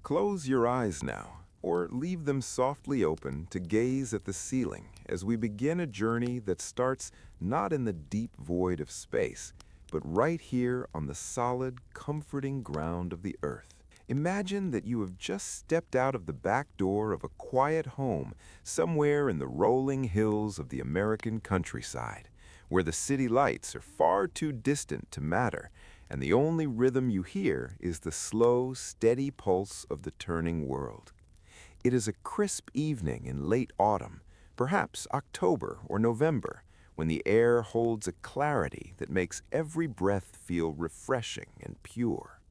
Close your eyes now, or leave them softly open to gaze at the ceiling as we begin a journey that starts not in the deep void of space, but right here on the solid, comforting ground of the Earth. Imagine that you have just stepped out of the back door of a quiet home somewhere in the rolling hills of the American countryside, where the city lights are far too distant to matter, and the only rhythm you hear is the slow, steady pulse of the turning world. It is a crisp evening in late autumn, perhaps October or November, when the air holds a clarity that makes every breath feel refreshing and pure.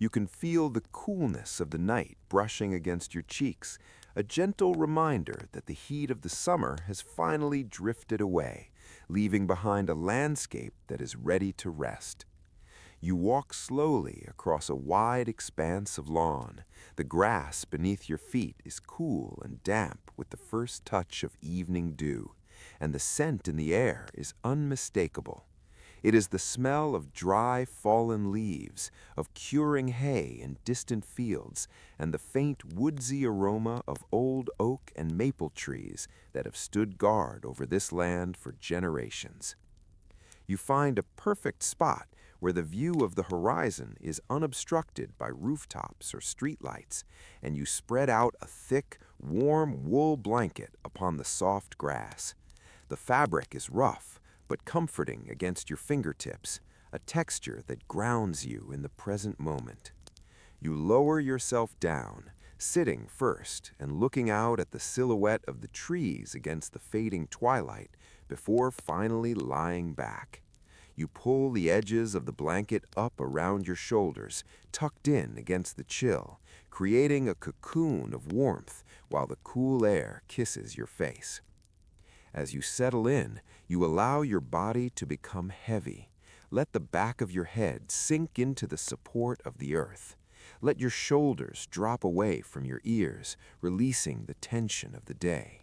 You can feel the coolness of the night brushing against your cheeks, a gentle reminder that the heat of the summer has finally drifted away, leaving behind a landscape that is ready to rest. You walk slowly across a wide expanse of lawn. The grass beneath your feet is cool and damp with the first touch of evening dew, and the scent in the air is unmistakable. It is the smell of dry, fallen leaves, of curing hay in distant fields, and the faint, woodsy aroma of old oak and maple trees that have stood guard over this land for generations. You find a perfect spot where the view of the horizon is unobstructed by rooftops or streetlights, and you spread out a thick, warm wool blanket upon the soft grass. The fabric is rough, but comforting against your fingertips, a texture that grounds you in the present moment. You lower yourself down, sitting first and looking out at the silhouette of the trees against the fading twilight before finally lying back. You pull the edges of the blanket up around your shoulders, tucked in against the chill, creating a cocoon of warmth while the cool air kisses your face. As you settle in, you allow your body to become heavy. Let the back of your head sink into the support of the earth. Let your shoulders drop away from your ears, releasing the tension of the day.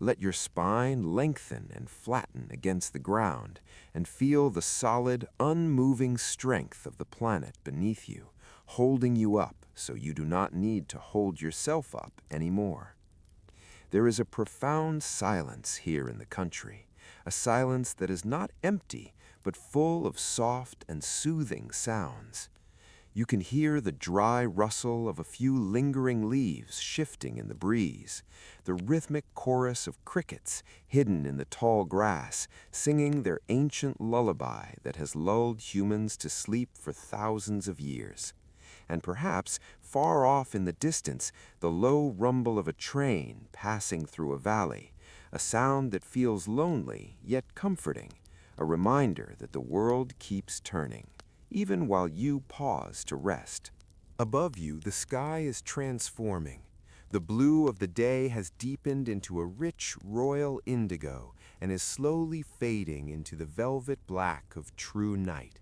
Let your spine lengthen and flatten against the ground, and feel the solid, unmoving strength of the planet beneath you, holding you up so you do not need to hold yourself up anymore. There is a profound silence here in the country, a silence that is not empty, but full of soft and soothing sounds. You can hear the dry rustle of a few lingering leaves shifting in the breeze, the rhythmic chorus of crickets hidden in the tall grass, singing their ancient lullaby that has lulled humans to sleep for thousands of years. And perhaps, far off in the distance, the low rumble of a train passing through a valley, a sound that feels lonely yet comforting, a reminder that the world keeps turning, even while you pause to rest. Above you, the sky is transforming. The blue of the day has deepened into a rich royal indigo and is slowly fading into the velvet black of true night.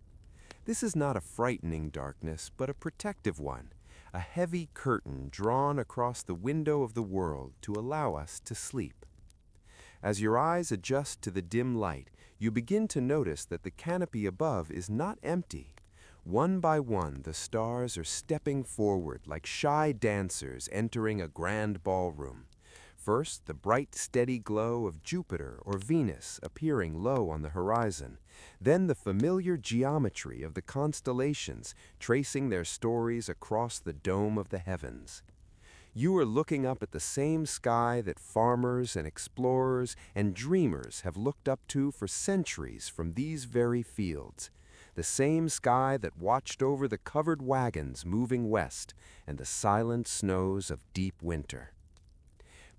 This is not a frightening darkness, but a protective one, a heavy curtain drawn across the window of the world to allow us to sleep. As your eyes adjust to the dim light, you begin to notice that the canopy above is not empty. One by one, the stars are stepping forward like shy dancers entering a grand ballroom. First, the bright, steady glow of Jupiter or Venus appearing low on the horizon. Then the familiar geometry of the constellations tracing their stories across the dome of the heavens. You are looking up at the same sky that farmers and explorers and dreamers have looked up to for centuries from these very fields. The same sky that watched over the covered wagons moving west and the silent snows of deep winter.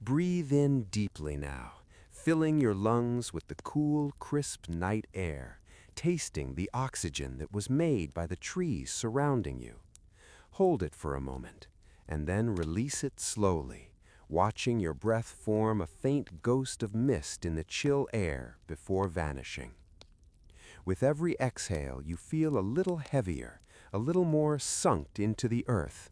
Breathe in deeply now, filling your lungs with the cool, crisp night air, tasting the oxygen that was made by the trees surrounding you. Hold it for a moment, and then release it slowly, watching your breath form a faint ghost of mist in the chill air before vanishing. With every exhale, you feel a little heavier, a little more sunk into the earth.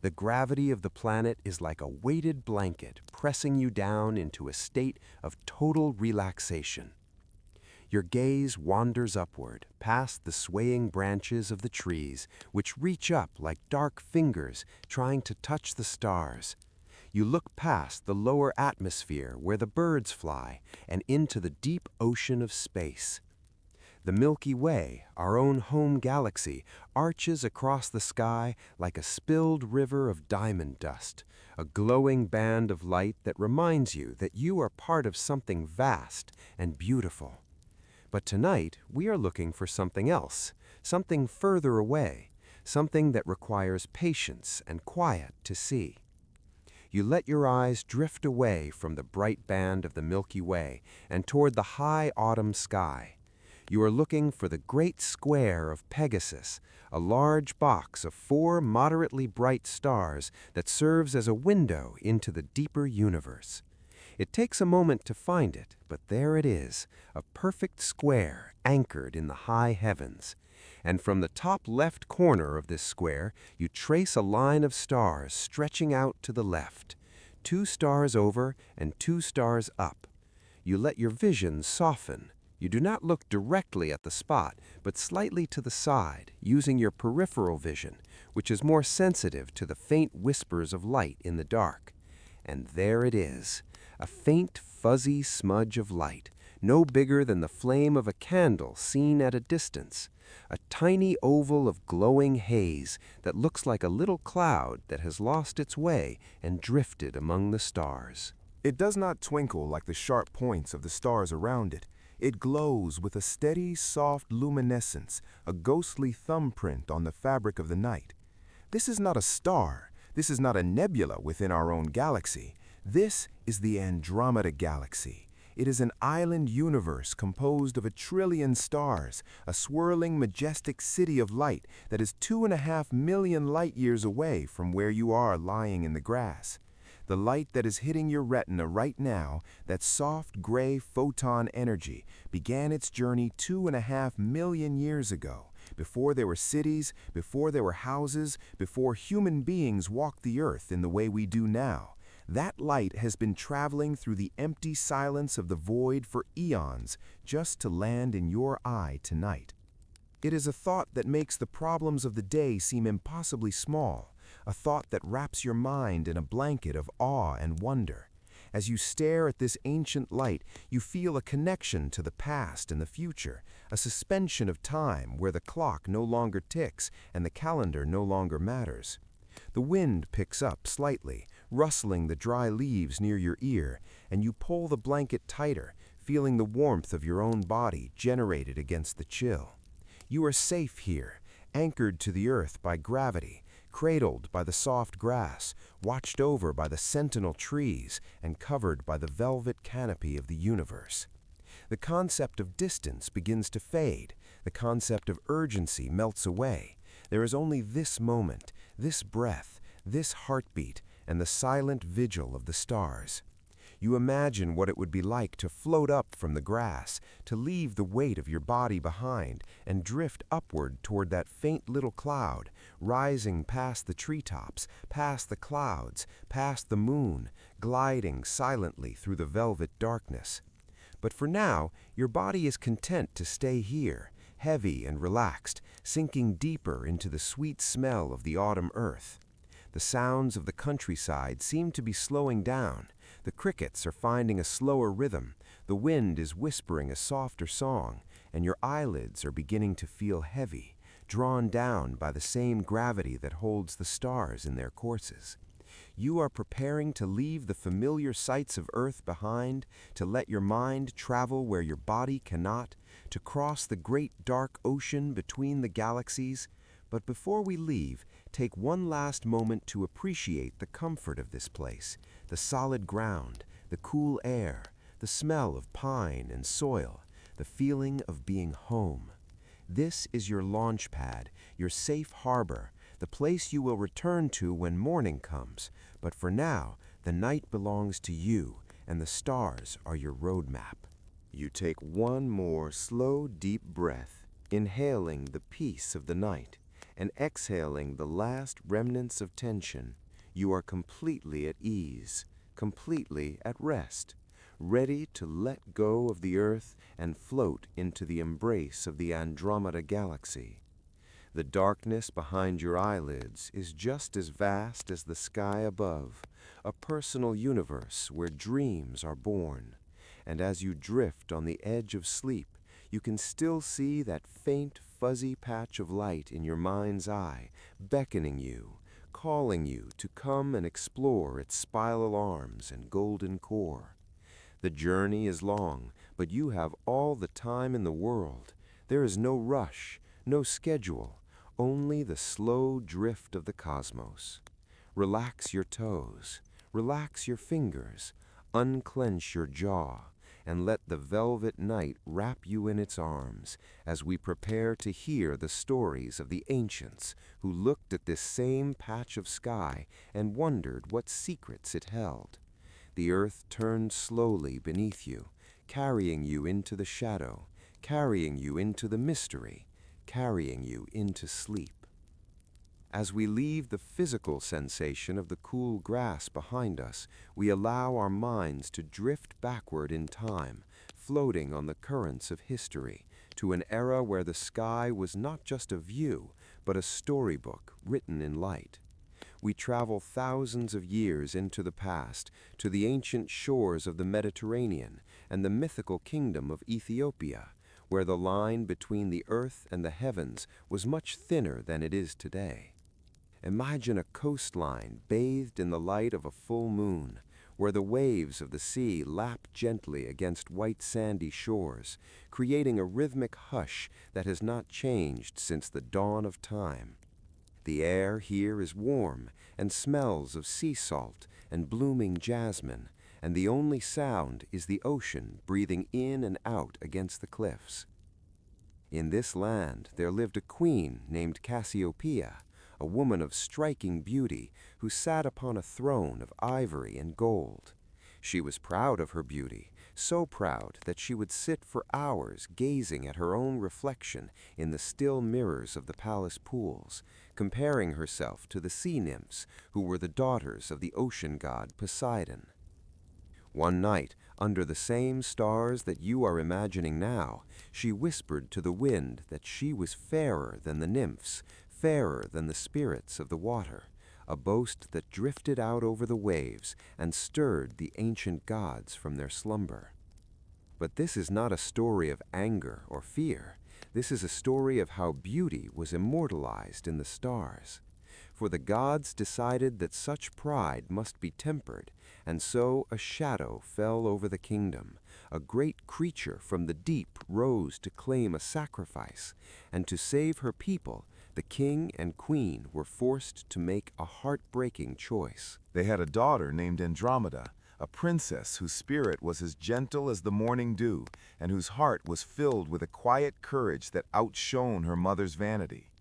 The gravity of the planet is like a weighted blanket pressing you down into a state of total relaxation. Your gaze wanders upward, past the swaying branches of the trees, which reach up like dark fingers trying to touch the stars. You look past the lower atmosphere where the birds fly and into the deep ocean of space. The Milky Way, our own home galaxy, arches across the sky like a spilled river of diamond dust, a glowing band of light that reminds you that you are part of something vast and beautiful. But tonight, we are looking for something else, something further away, something that requires patience and quiet to see. You let your eyes drift away from the bright band of the Milky Way and toward the high autumn sky. You are looking for the great square of Pegasus, a large box of 4 moderately bright stars that serves as a window into the deeper universe. It takes a moment to find it, but there it is, a perfect square anchored in the high heavens. And from the top left corner of this square, you trace a line of stars stretching out to the left, 2 stars over and 2 stars up. You let your vision soften. You do not look directly at the spot, but slightly to the side, using your peripheral vision, which is more sensitive to the faint whispers of light in the dark. And there it is, a faint, fuzzy smudge of light, no bigger than the flame of a candle seen at a distance, a tiny oval of glowing haze that looks like a little cloud that has lost its way and drifted among the stars. It does not twinkle like the sharp points of the stars around it. It glows with a steady, soft luminescence, a ghostly thumbprint on the fabric of the night. This is not a star. This is not a nebula within our own galaxy. This is the Andromeda Galaxy. It is an island universe composed of 1 trillion stars, a swirling, majestic city of light that is 2.5 million light-years away from where you are lying in the grass. The light that is hitting your retina right now, that soft gray photon energy, began its journey 2.5 million years ago, before there were cities, before there were houses, before human beings walked the earth in the way we do now. That light has been traveling through the empty silence of the void for eons, just to land in your eye tonight. It is a thought that makes the problems of the day seem impossibly small, a thought that wraps your mind in a blanket of awe and wonder. As you stare at this ancient light, you feel a connection to the past and the future, a suspension of time where the clock no longer ticks and the calendar no longer matters. The wind picks up slightly, rustling the dry leaves near your ear, and you pull the blanket tighter, feeling the warmth of your own body generated against the chill. You are safe here, anchored to the earth by gravity, cradled by the soft grass, watched over by the sentinel trees, and covered by the velvet canopy of the universe. The concept of distance begins to fade. The concept of urgency melts away. There is only this moment, this breath, this heartbeat, and the silent vigil of the stars. You imagine what it would be like to float up from the grass, to leave the weight of your body behind, and drift upward toward that faint little cloud, rising past the treetops, past the clouds, past the moon, gliding silently through the velvet darkness. But for now, your body is content to stay here, heavy and relaxed, sinking deeper into the sweet smell of the autumn earth. The sounds of the countryside seem to be slowing down. The crickets are finding a slower rhythm, the wind is whispering a softer song, and your eyelids are beginning to feel heavy, drawn down by the same gravity that holds the stars in their courses. You are preparing to leave the familiar sights of Earth behind, to let your mind travel where your body cannot, to cross the great dark ocean between the galaxies. But before we leave, take one last moment to appreciate the comfort of this place, the solid ground, the cool air, the smell of pine and soil, the feeling of being home. This is your launch pad, your safe harbor, the place you will return to when morning comes. But for now, the night belongs to you, and the stars are your roadmap. You take one more slow, deep breath, inhaling the peace of the night, and exhaling the last remnants of tension. You are completely at ease, completely at rest, ready to let go of the Earth and float into the embrace of the Andromeda Galaxy. The darkness behind your eyelids is just as vast as the sky above, a personal universe where dreams are born. And as you drift on the edge of sleep, you can still see that faint, fuzzy patch of light in your mind's eye, beckoning you, calling you to come and explore its spiral arms and golden core. The journey is long, but you have all the time in the world. There is no rush, no schedule, only the slow drift of the cosmos. Relax your toes, relax your fingers, unclench your jaw, and let the velvet night wrap you in its arms as we prepare to hear the stories of the ancients who looked at this same patch of sky and wondered what secrets it held. The earth turned slowly beneath you, carrying you into the shadow, carrying you into the mystery, carrying you into sleep. As we leave the physical sensation of the cool grass behind us, we allow our minds to drift backward in time, floating on the currents of history, to an era where the sky was not just a view, but a storybook written in light. We travel thousands of years into the past, to the ancient shores of the Mediterranean and the mythical kingdom of Ethiopia, where the line between the earth and the heavens was much thinner than it is today. Imagine a coastline bathed in the light of a full moon, where the waves of the sea lap gently against white sandy shores, creating a rhythmic hush that has not changed since the dawn of time. The air here is warm and smells of sea salt and blooming jasmine, and the only sound is the ocean breathing in and out against the cliffs. In this land there lived a queen named Cassiopeia, a woman of striking beauty who sat upon a throne of ivory and gold. She was proud of her beauty, so proud that she would sit for hours gazing at her own reflection in the still mirrors of the palace pools, comparing herself to the sea nymphs who were the daughters of the ocean god Poseidon. One night, under the same stars that you are imagining now, she whispered to the wind that she was fairer than the nymphs, fairer than the spirits of the water, a boast that drifted out over the waves and stirred the ancient gods from their slumber. But this is not a story of anger or fear. This is a story of how beauty was immortalized in the stars. For the gods decided that such pride must be tempered, and so a shadow fell over the kingdom. A great creature from the deep rose to claim a sacrifice, and to save her people, the king and queen were forced to make a heartbreaking choice. They had a daughter named Andromeda, a princess whose spirit was as gentle as the morning dew, and whose heart was filled with a quiet courage that outshone her mother's vanity.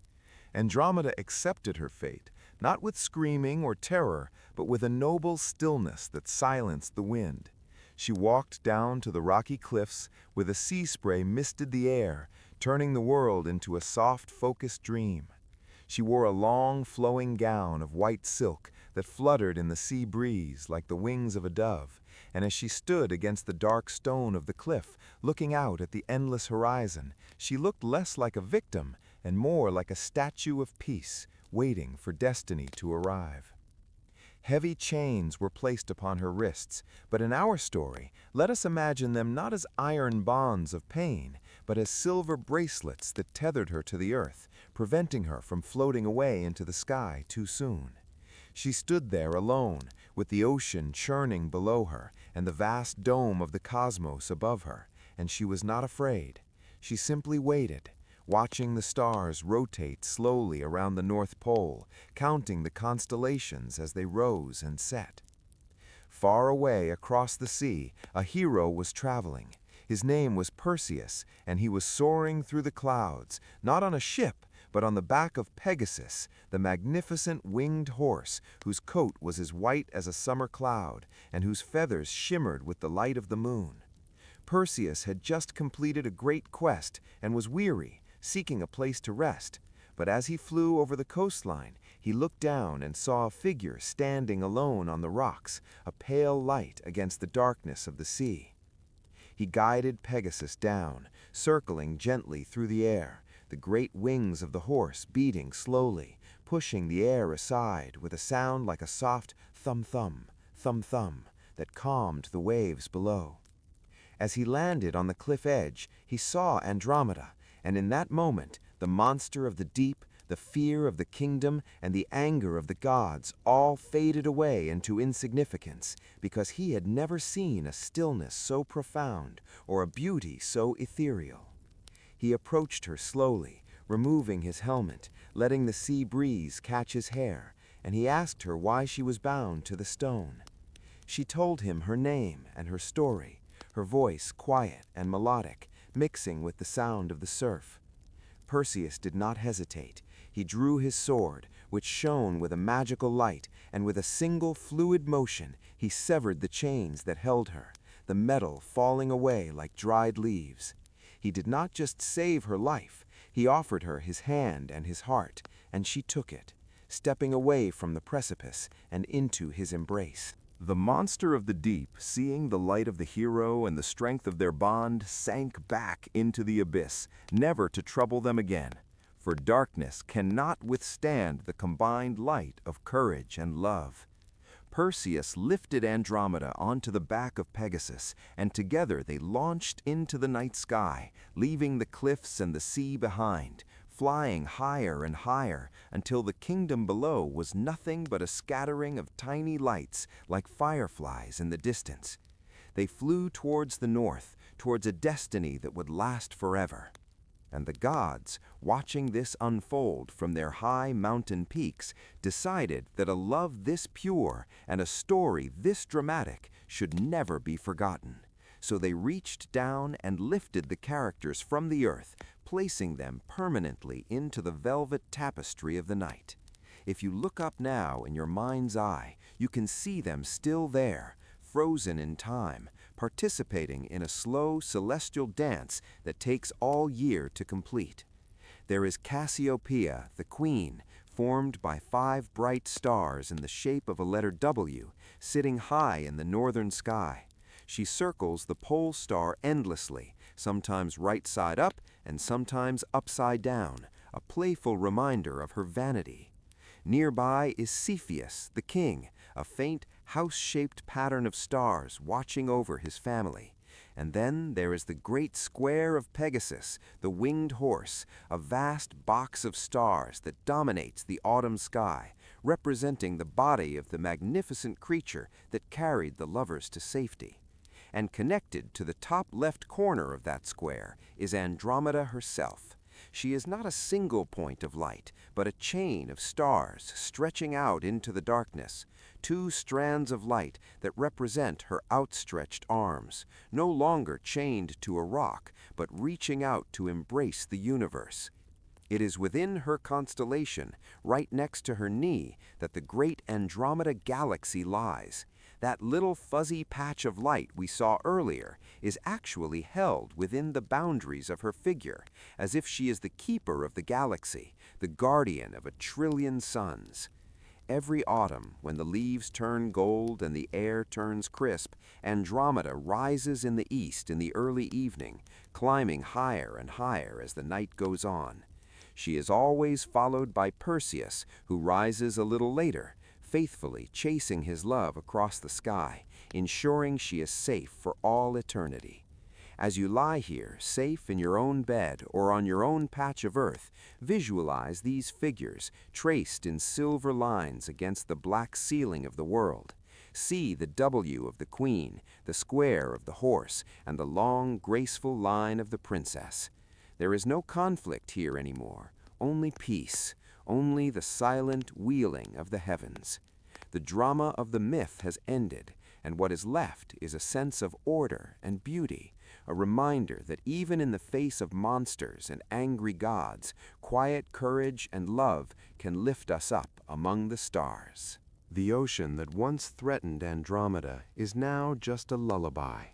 Andromeda accepted her fate, not with screaming or terror, but with a noble stillness that silenced the wind. She walked down to the rocky cliffs where the sea spray misted the air, turning the world into a soft, focused dream. She wore a long, flowing gown of white silk that fluttered in the sea breeze like the wings of a dove, and as she stood against the dark stone of the cliff, looking out at the endless horizon, she looked less like a victim and more like a statue of peace, waiting for destiny to arrive. Heavy chains were placed upon her wrists, but in our story, let us imagine them not as iron bonds of pain, but as silver bracelets that tethered her to the earth, preventing her from floating away into the sky too soon. She stood there alone, with the ocean churning below her and the vast dome of the cosmos above her, and she was not afraid. She simply waited, watching the stars rotate slowly around the North Pole, counting the constellations as they rose and set. Far away across the sea, a hero was traveling. His name was Perseus, and he was soaring through the clouds, not on a ship, but on the back of Pegasus, the magnificent winged horse, whose coat was as white as a summer cloud, and whose feathers shimmered with the light of the moon. Perseus had just completed a great quest and was weary, seeking a place to rest. But as he flew over the coastline, he looked down and saw a figure standing alone on the rocks, a pale light against the darkness of the sea. He guided Pegasus down, circling gently through the air, the great wings of the horse beating slowly, pushing the air aside with a sound like a soft thum-thum, thum-thum that calmed the waves below. As he landed on the cliff edge, he saw Andromeda, and in that moment, the monster of the deep, the fear of the kingdom, and the anger of the gods all faded away into insignificance, because he had never seen a stillness so profound or a beauty so ethereal. He approached her slowly, removing his helmet, letting the sea breeze catch his hair, and he asked her why she was bound to the stone. She told him her name and her story, her voice quiet and melodic, mixing with the sound of the surf. Perseus did not hesitate. He drew his sword, which shone with a magical light, and with a single fluid motion he severed the chains that held her, the metal falling away like dried leaves. He did not just save her life, he offered her his hand and his heart, and she took it, stepping away from the precipice and into his embrace. The monster of the deep, seeing the light of the hero and the strength of their bond, sank back into the abyss, never to trouble them again. For darkness cannot withstand the combined light of courage and love. Perseus lifted Andromeda onto the back of Pegasus, and together they launched into the night sky, leaving the cliffs and the sea behind, flying higher and higher until the kingdom below was nothing but a scattering of tiny lights like fireflies in the distance. They flew towards the north, towards a destiny that would last forever. And the gods, watching this unfold from their high mountain peaks, decided that a love this pure and a story this dramatic should never be forgotten. So they reached down and lifted the characters from the earth, placing them permanently into the velvet tapestry of the night. If you look up now in your mind's eye, you can see them still there, frozen in time, participating in a slow celestial dance that takes all year to complete. There is Cassiopeia, the queen, formed by 5 bright stars in the shape of a letter W, sitting high in the northern sky. She circles the pole star endlessly, sometimes right side up and sometimes upside down, a playful reminder of her vanity. Nearby is Cepheus, the king, a faint house-shaped pattern of stars watching over his family. And then there is the great square of Pegasus, the winged horse, a vast box of stars that dominates the autumn sky, representing the body of the magnificent creature that carried the lovers to safety. And connected to the top left corner of that square is Andromeda herself. She is not a single point of light, but a chain of stars stretching out into the darkness, 2 strands of light that represent her outstretched arms, no longer chained to a rock, but reaching out to embrace the universe. It is within her constellation, right next to her knee, that the great Andromeda Galaxy lies. That little fuzzy patch of light we saw earlier is actually held within the boundaries of her figure, as if she is the keeper of the galaxy, the guardian of 1 trillion suns. Every autumn, when the leaves turn gold and the air turns crisp, Andromeda rises in the east in the early evening, climbing higher and higher as the night goes on. She is always followed by Perseus, who rises a little later, faithfully chasing his love across the sky, ensuring she is safe for all eternity. As you lie here, safe in your own bed or on your own patch of earth, visualize these figures traced in silver lines against the black ceiling of the world. See the W of the queen, the square of the horse, and the long, graceful line of the princess. There is no conflict here anymore, only peace, only the silent wheeling of the heavens. The drama of the myth has ended, and what is left is a sense of order and beauty, a reminder that even in the face of monsters and angry gods, quiet courage and love can lift us up among the stars. The ocean that once threatened Andromeda is now just a lullaby.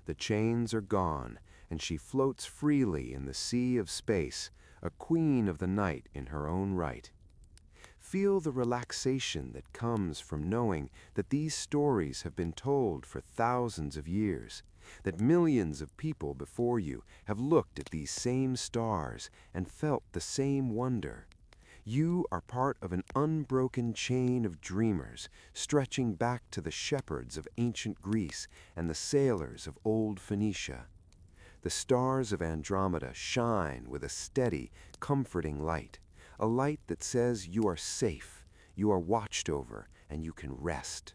The chains are gone, and she floats freely in the sea of space, a queen of the night in her own right. Feel the relaxation that comes from knowing that these stories have been told for thousands of years, that millions of people before you have looked at these same stars and felt the same wonder. You are part of an unbroken chain of dreamers stretching back to the shepherds of ancient Greece and the sailors of old Phoenicia. The stars of Andromeda shine with a steady, comforting light, a light that says you are safe, you are watched over, and you can rest.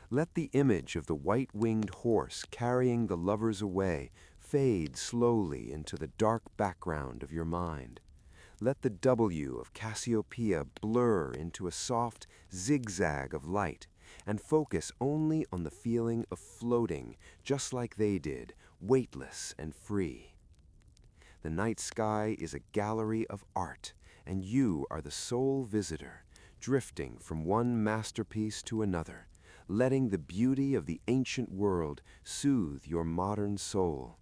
Let the image of the white-winged horse carrying the lovers away fade slowly into the dark background of your mind. Let the W of Cassiopeia blur into a soft zigzag of light, and focus only on the feeling of floating, just like they did, weightless and free. The night sky is a gallery of art, and you are the sole visitor, drifting from one masterpiece to another, letting the beauty of the ancient world soothe your modern soul.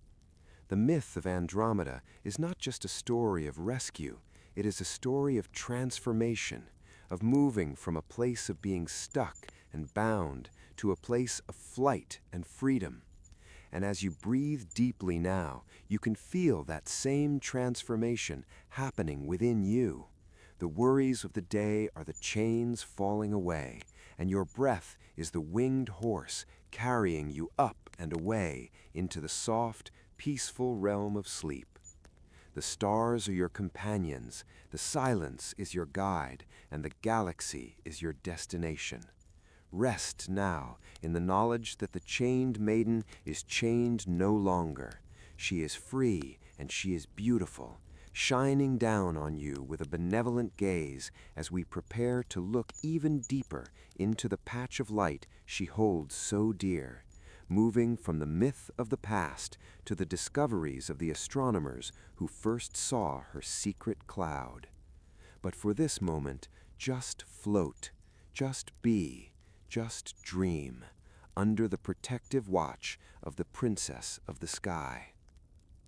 The myth of Andromeda is not just a story of rescue, it is a story of transformation, of moving from a place of being stuck and bound to a place of flight and freedom. And as you breathe deeply now, you can feel that same transformation happening within you. The worries of the day are the chains falling away, and your breath is the winged horse carrying you up and away into the soft, peaceful realm of sleep. The stars are your companions, the silence is your guide, and the galaxy is your destination. Rest now in the knowledge that the chained maiden is chained no longer. She is free and she is beautiful, shining down on you with a benevolent gaze as we prepare to look even deeper into the patch of light she holds so dear, moving from the myth of the past to the discoveries of the astronomers who first saw her secret cloud. But for this moment, just float, just be, just dream, under the protective watch of the Princess of the Sky.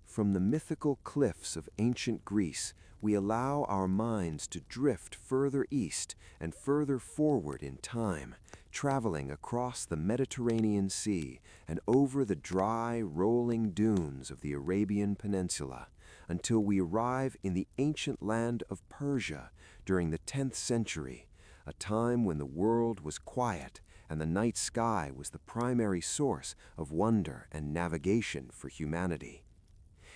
From the mythical cliffs of ancient Greece, we allow our minds to drift further east and further forward in time, traveling across the Mediterranean Sea and over the dry, rolling dunes of the Arabian Peninsula, until we arrive in the ancient land of Persia during the 10th century, a time when the world was quiet and the night sky was the primary source of wonder and navigation for humanity.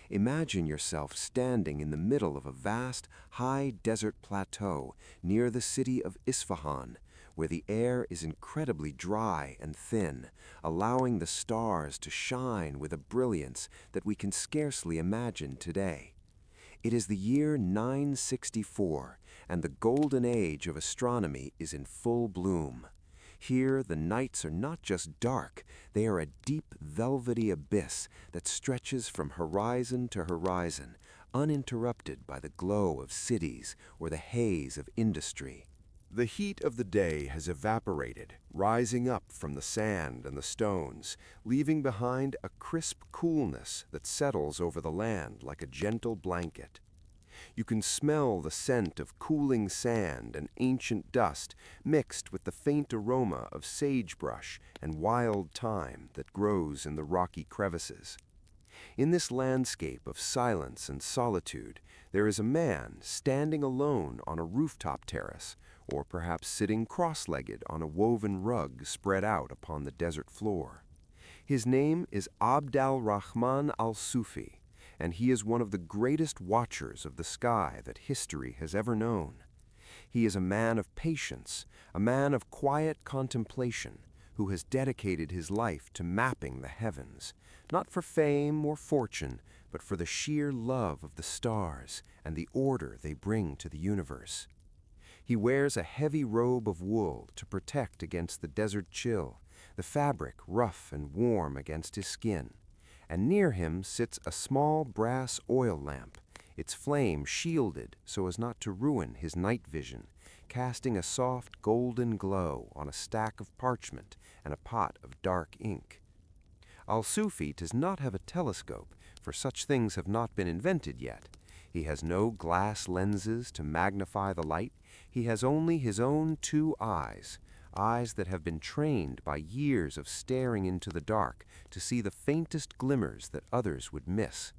Imagine yourself standing in the middle of a vast, high desert plateau near the city of Isfahan, where the air is incredibly dry and thin, allowing the stars to shine with a brilliance that we can scarcely imagine today. It is the year 964, and the golden age of astronomy is in full bloom. Here, the nights are not just dark, they are a deep, velvety abyss that stretches from horizon to horizon, uninterrupted by the glow of cities or the haze of industry. The heat of the day has evaporated, rising up from the sand and the stones, leaving behind a crisp coolness that settles over the land like a gentle blanket. You can smell the scent of cooling sand and ancient dust mixed with the faint aroma of sagebrush and wild thyme that grows in the rocky crevices. In this landscape of silence and solitude, there is a man standing alone on a rooftop terrace, or perhaps sitting cross-legged on a woven rug spread out upon the desert floor. His name is Abd al-Rahman al-Sufi, and he is one of the greatest watchers of the sky that history has ever known. He is a man of patience, a man of quiet contemplation, who has dedicated his life to mapping the heavens, not for fame or fortune, but for the sheer love of the stars and the order they bring to the universe. He wears a heavy robe of wool to protect against the desert chill, the fabric rough and warm against his skin, and near him sits a small brass oil lamp, its flame shielded so as not to ruin his night vision, casting a soft golden glow on a stack of parchment and a pot of dark ink. Al-Sufi does not have a telescope, for such things have not been invented yet. He has no glass lenses to magnify the light. He has only his own two eyes, eyes that have been trained by years of staring into the dark to see the faintest glimmers that others would miss.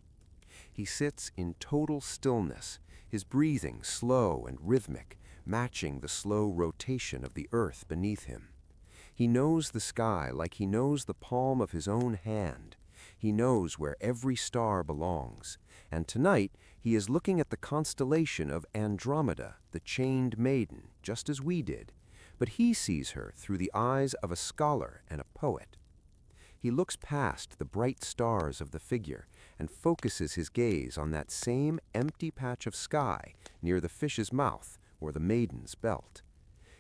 He sits in total stillness, his breathing slow and rhythmic, matching the slow rotation of the earth beneath him. He knows the sky like he knows the palm of his own hand. He knows where every star belongs, and tonight he is looking at the constellation of Andromeda, the chained maiden, just as we did, but he sees her through the eyes of a scholar and a poet. He looks past the bright stars of the figure and focuses his gaze on that same empty patch of sky near the fish's mouth or the maiden's belt.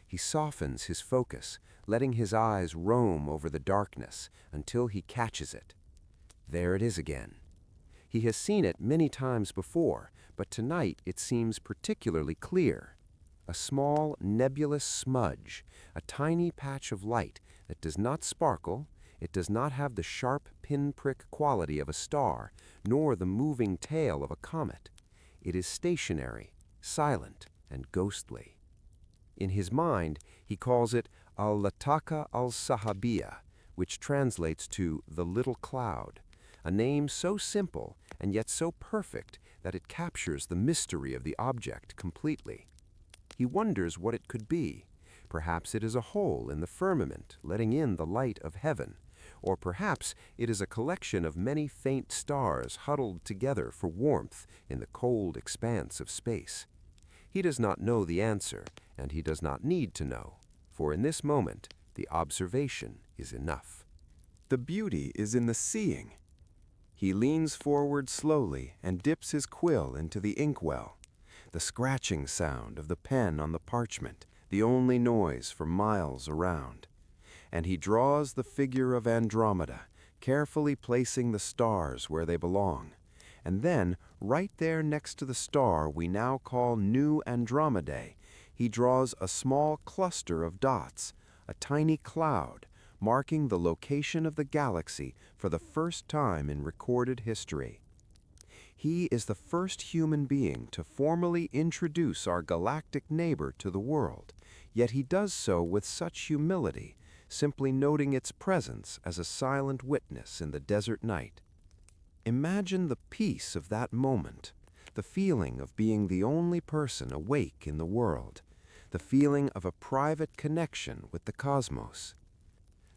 He softens his focus, letting his eyes roam over the darkness until he catches it. There it is again. He has seen it many times before, but tonight it seems particularly clear. A small, nebulous smudge, a tiny patch of light that does not sparkle, it does not have the sharp pinprick quality of a star, nor the moving tail of a comet. It is stationary, silent, and ghostly. In his mind, he calls it al-Lataka al-Sahabiyya, which translates to the little cloud, a name so simple and yet so perfect that it captures the mystery of the object completely. He wonders what it could be. Perhaps it is a hole in the firmament letting in the light of heaven, or perhaps it is a collection of many faint stars huddled together for warmth in the cold expanse of space. He does not know the answer, and he does not need to know, for in this moment the observation is enough. The beauty is in the seeing. He leans forward slowly and dips his quill into the inkwell. The scratching sound of the pen on the parchment, the only noise for miles around. And he draws the figure of Andromeda, carefully placing the stars where they belong. And then, right there next to the star we now call New Andromedae, he draws a small cluster of dots, a tiny cloud, marking the location of the galaxy for the first time in recorded history. He is the first human being to formally introduce our galactic neighbor to the world, yet he does so with such humility, simply noting its presence as a silent witness in the desert night. Imagine the peace of that moment, the feeling of being the only person awake in the world, the feeling of a private connection with the cosmos.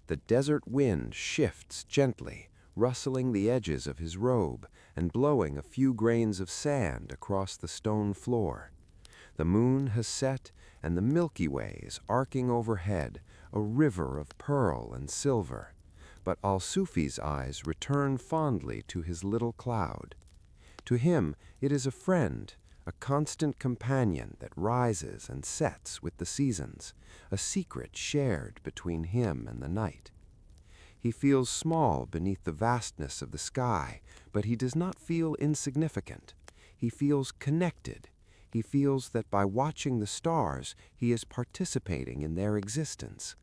The desert wind shifts gently, rustling the edges of his robe and blowing a few grains of sand across the stone floor. The moon has set, and the Milky Way is arcing overhead, a river of pearl and silver. But Al-Sufi's eyes return fondly to his little cloud. To him, it is a friend, a constant companion that rises and sets with the seasons, a secret shared between him and the night. He feels small beneath the vastness of the sky, but he does not feel insignificant. He feels connected. He feels that by watching the stars, he is participating in their existence.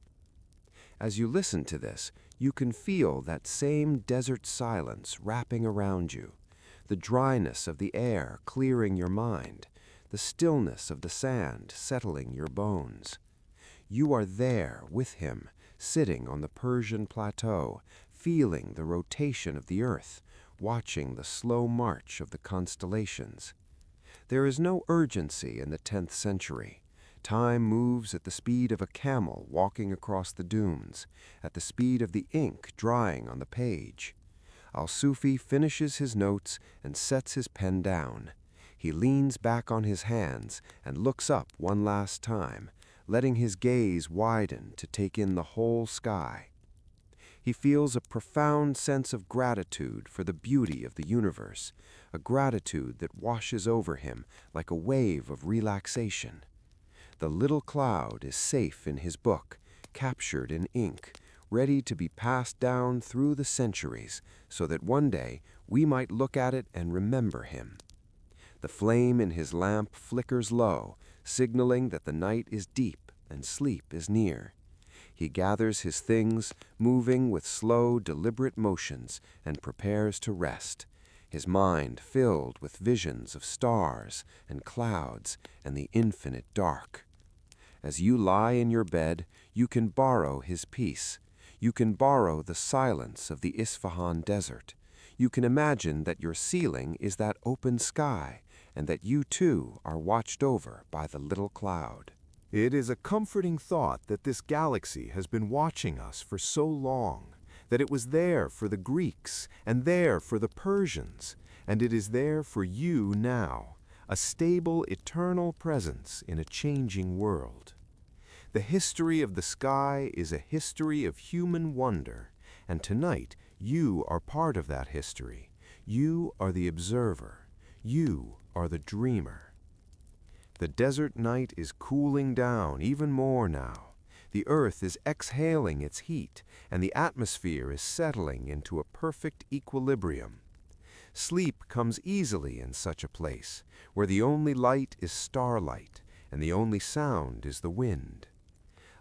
As you listen to this, you can feel that same desert silence wrapping around you, the dryness of the air clearing your mind, the stillness of the sand settling your bones. You are there with him, sitting on the Persian plateau, feeling the rotation of the earth, watching the slow march of the constellations. There is no urgency in the 10th century. Time moves at the speed of a camel walking across the dunes, at the speed of the ink drying on the page. Al-Sufi finishes his notes and sets his pen down. He leans back on his hands and looks up one last time, letting his gaze widen to take in the whole sky. He feels a profound sense of gratitude for the beauty of the universe, a gratitude that washes over him like a wave of relaxation. The little cloud is safe in his book, captured in ink, ready to be passed down through the centuries so that one day we might look at it and remember him. The flame in his lamp flickers low, signaling that the night is deep and sleep is near. He gathers his things, moving with slow, deliberate motions, and prepares to rest. his mind filled with visions of stars and clouds and the infinite dark. As you lie in your bed, you can borrow his peace. You can borrow the silence of the Isfahan desert. You can imagine that your ceiling is that open sky and that you too are watched over by the little cloud. It is a comforting thought that this galaxy has been watching us for so long, that it was there for the Greeks and there for the Persians, and it is there for you now, a stable, eternal presence in a changing world. The history of the sky is a history of human wonder, and tonight you are part of that history. You are the observer. You are the dreamer. The desert night is cooling down even more now. The earth is exhaling its heat, and the atmosphere is settling into a perfect equilibrium. Sleep comes easily in such a place, where the only light is starlight, and the only sound is the wind.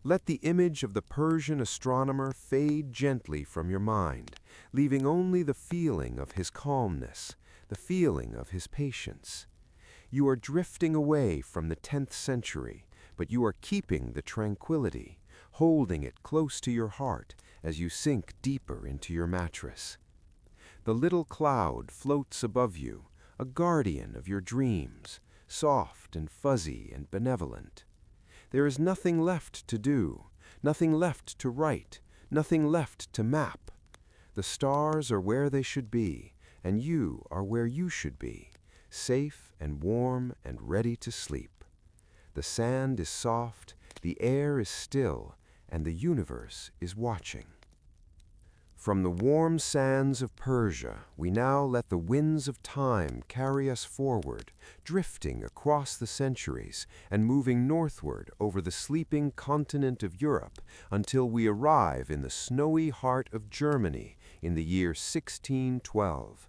Let the image of the Persian astronomer fade gently from your mind, leaving only the feeling of his calmness, the feeling of his patience. You are drifting away from the 10th century, but you are keeping the tranquility, holding it close to your heart as you sink deeper into your mattress. The little cloud floats above you, a guardian of your dreams, soft and fuzzy and benevolent. There is nothing left to do, nothing left to write, nothing left to map. The stars are where they should be, and you are where you should be, safe and warm and ready to sleep. The sand is soft, the air is still, and the universe is watching. From the warm sands of Persia, we now let the winds of time carry us forward, drifting across the centuries and moving northward over the sleeping continent of Europe until we arrive in the snowy heart of Germany in the year 1612.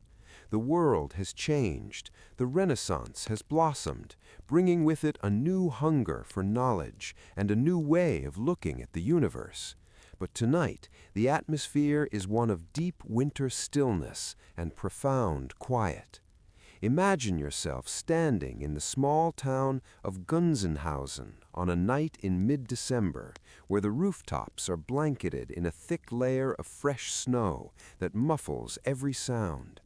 The world has changed, the Renaissance has blossomed, bringing with it a new hunger for knowledge and a new way of looking at the universe. But tonight, the atmosphere is one of deep winter stillness and profound quiet. Imagine yourself standing in the small town of Gunzenhausen on a night in mid-December, where the rooftops are blanketed in a thick layer of fresh snow that muffles every sound.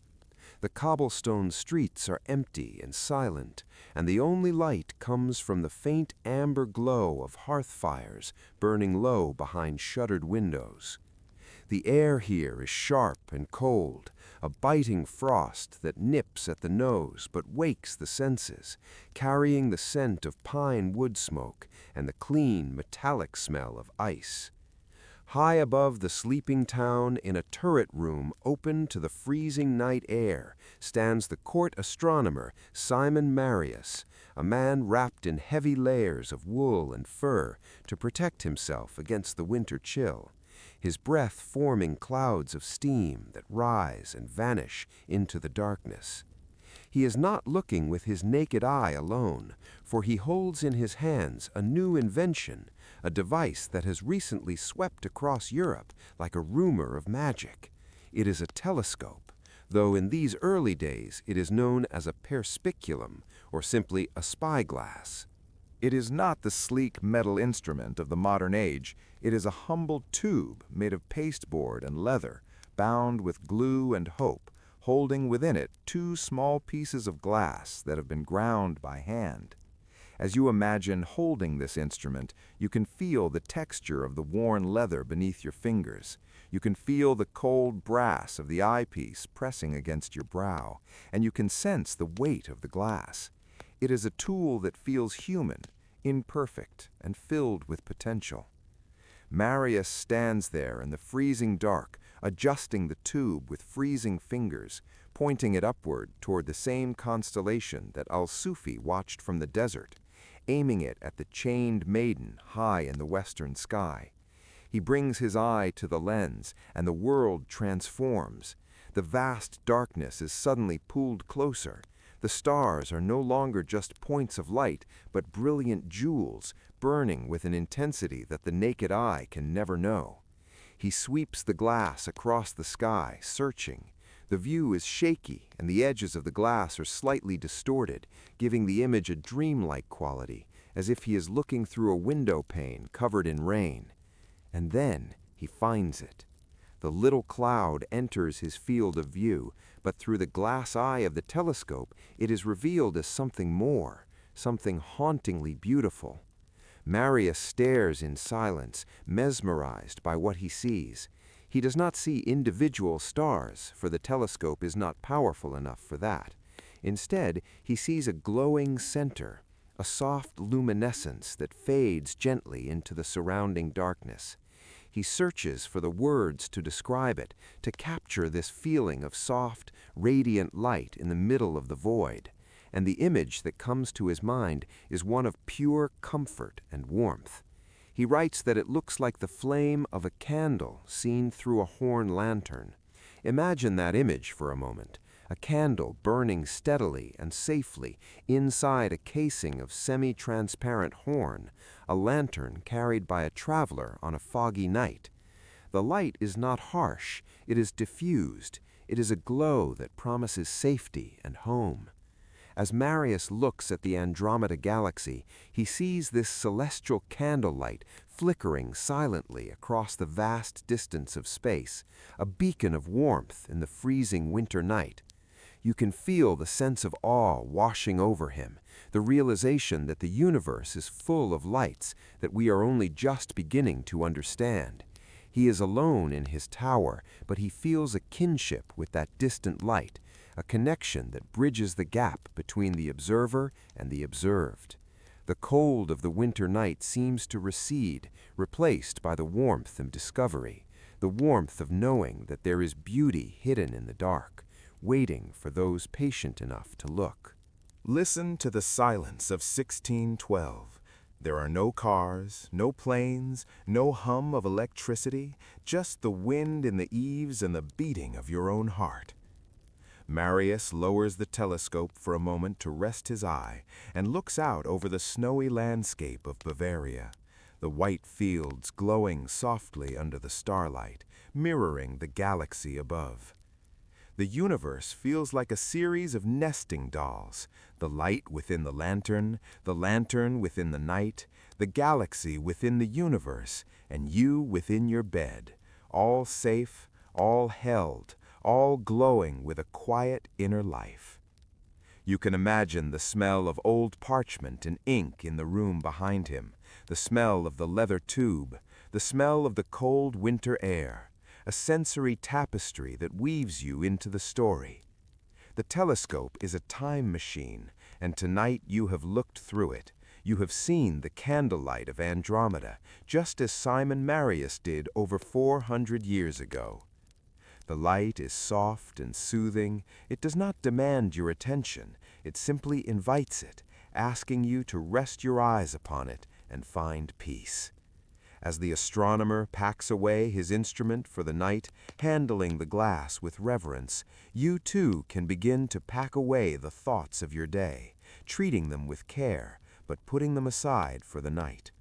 The cobblestone streets are empty and silent, and the only light comes from the faint amber glow of hearth fires burning low behind shuttered windows. The air here is sharp and cold, a biting frost that nips at the nose but wakes the senses, carrying the scent of pine wood smoke and the clean, metallic smell of ice. High above the sleeping town, in a turret room open to the freezing night air, stands the court astronomer Simon Marius, a man wrapped in heavy layers of wool and fur to protect himself against the winter chill, his breath forming clouds of steam that rise and vanish into the darkness. He is not looking with his naked eye alone, for he holds in his hands a new invention, a device that has recently swept across Europe like a rumor of magic. It is a telescope, though in these early days it is known as a perspiculum, or simply a spyglass. It is not the sleek metal instrument of the modern age. It is a humble tube made of pasteboard and leather, bound with glue and hope, holding within it two small pieces of glass that have been ground by hand. As you imagine holding this instrument, you can feel the texture of the worn leather beneath your fingers. You can feel the cold brass of the eyepiece pressing against your brow, and you can sense the weight of the glass. It is a tool that feels human, imperfect, and filled with potential. Marius stands there in the freezing dark, adjusting the tube with freezing fingers, pointing it upward toward the same constellation that Al-Sufi watched from the desert, aiming it at the chained Maiden high in the western sky. He brings his eye to the lens, and the world transforms. The vast darkness is suddenly pulled closer. The stars are no longer just points of light, but brilliant jewels, burning with an intensity that the naked eye can never know. He sweeps the glass across the sky, searching. The view is shaky, and the edges of the glass are slightly distorted, giving the image a dreamlike quality, as if he is looking through a window pane covered in rain. And then he finds it. The little cloud enters his field of view, but through the glass eye of the telescope, it is revealed as something more, something hauntingly beautiful. Marius stares in silence, mesmerized by what he sees. He does not see individual stars, for the telescope is not powerful enough for that. Instead, he sees a glowing center, a soft luminescence that fades gently into the surrounding darkness. He searches for the words to describe it, to capture this feeling of soft, radiant light in the middle of the void. And the image that comes to his mind is one of pure comfort and warmth. He writes that it looks like the flame of a candle seen through a horn lantern. Imagine that image for a moment, a candle burning steadily and safely inside a casing of semi-transparent horn, a lantern carried by a traveler on a foggy night. The light is not harsh, it is diffused, it is a glow that promises safety and home. As Marius looks at the Andromeda Galaxy, he sees this celestial candlelight flickering silently across the vast distance of space, a beacon of warmth in the freezing winter night. You can feel the sense of awe washing over him, the realization that the universe is full of lights that we are only just beginning to understand. He is alone in his tower, but he feels a kinship with that distant light, a connection that bridges the gap between the observer and the observed. The cold of the winter night seems to recede, replaced by the warmth of discovery, the warmth of knowing that there is beauty hidden in the dark, waiting for those patient enough to look. Listen to the silence of 1612. There are no cars, no planes, no hum of electricity, just the wind in the eaves and the beating of your own heart. Marius lowers the telescope for a moment to rest his eye and looks out over the snowy landscape of Bavaria, the white fields glowing softly under the starlight, mirroring the galaxy above. The universe feels like a series of nesting dolls, the light within the lantern within the night, the galaxy within the universe, and you within your bed, all safe, all held, all glowing with a quiet inner life. You can imagine the smell of old parchment and ink in the room behind him, the smell of the leather tube, the smell of the cold winter air, a sensory tapestry that weaves you into the story. The telescope is a time machine, and tonight you have looked through it. You have seen the candlelight of Andromeda, just as Simon Marius did over 400 years ago. The light is soft and soothing. It does not demand your attention. It simply invites it, asking you to rest your eyes upon it and find peace. As the astronomer packs away his instrument for the night, handling the glass with reverence, you too can begin to pack away the thoughts of your day, treating them with care, but putting them aside for the night.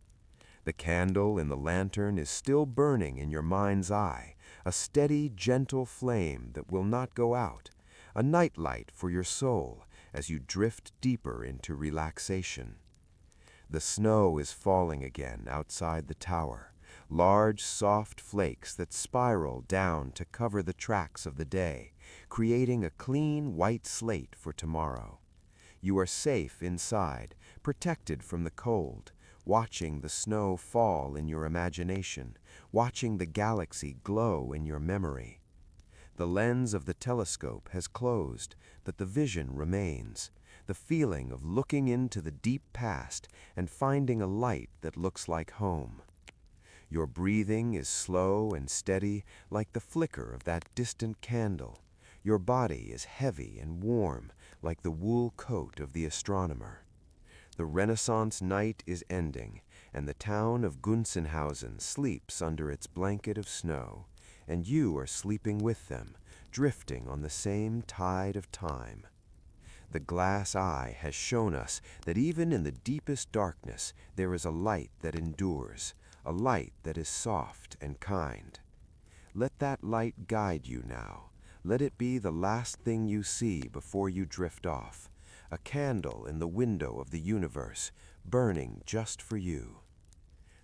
The candle in the lantern is still burning in your mind's eye, a steady, gentle flame that will not go out, a nightlight for your soul as you drift deeper into relaxation. The snow is falling again outside the tower, large, soft flakes that spiral down to cover the tracks of the day, creating a clean, white slate for tomorrow. You are safe inside, protected from the cold, watching the snow fall in your imagination, watching the galaxy glow in your memory. The lens of the telescope has closed, but the vision remains, the feeling of looking into the deep past and finding a light that looks like home. Your breathing is slow and steady, like the flicker of that distant candle. Your body is heavy and warm, like the wool coat of the astronomer. The Renaissance night is ending, and the town of Gunzenhausen sleeps under its blanket of snow, and you are sleeping with them, drifting on the same tide of time. The glass eye has shown us that even in the deepest darkness there is a light that endures, a light that is soft and kind. Let that light guide you now. Let it be the last thing you see before you drift off, a candle in the window of the universe, burning just for you.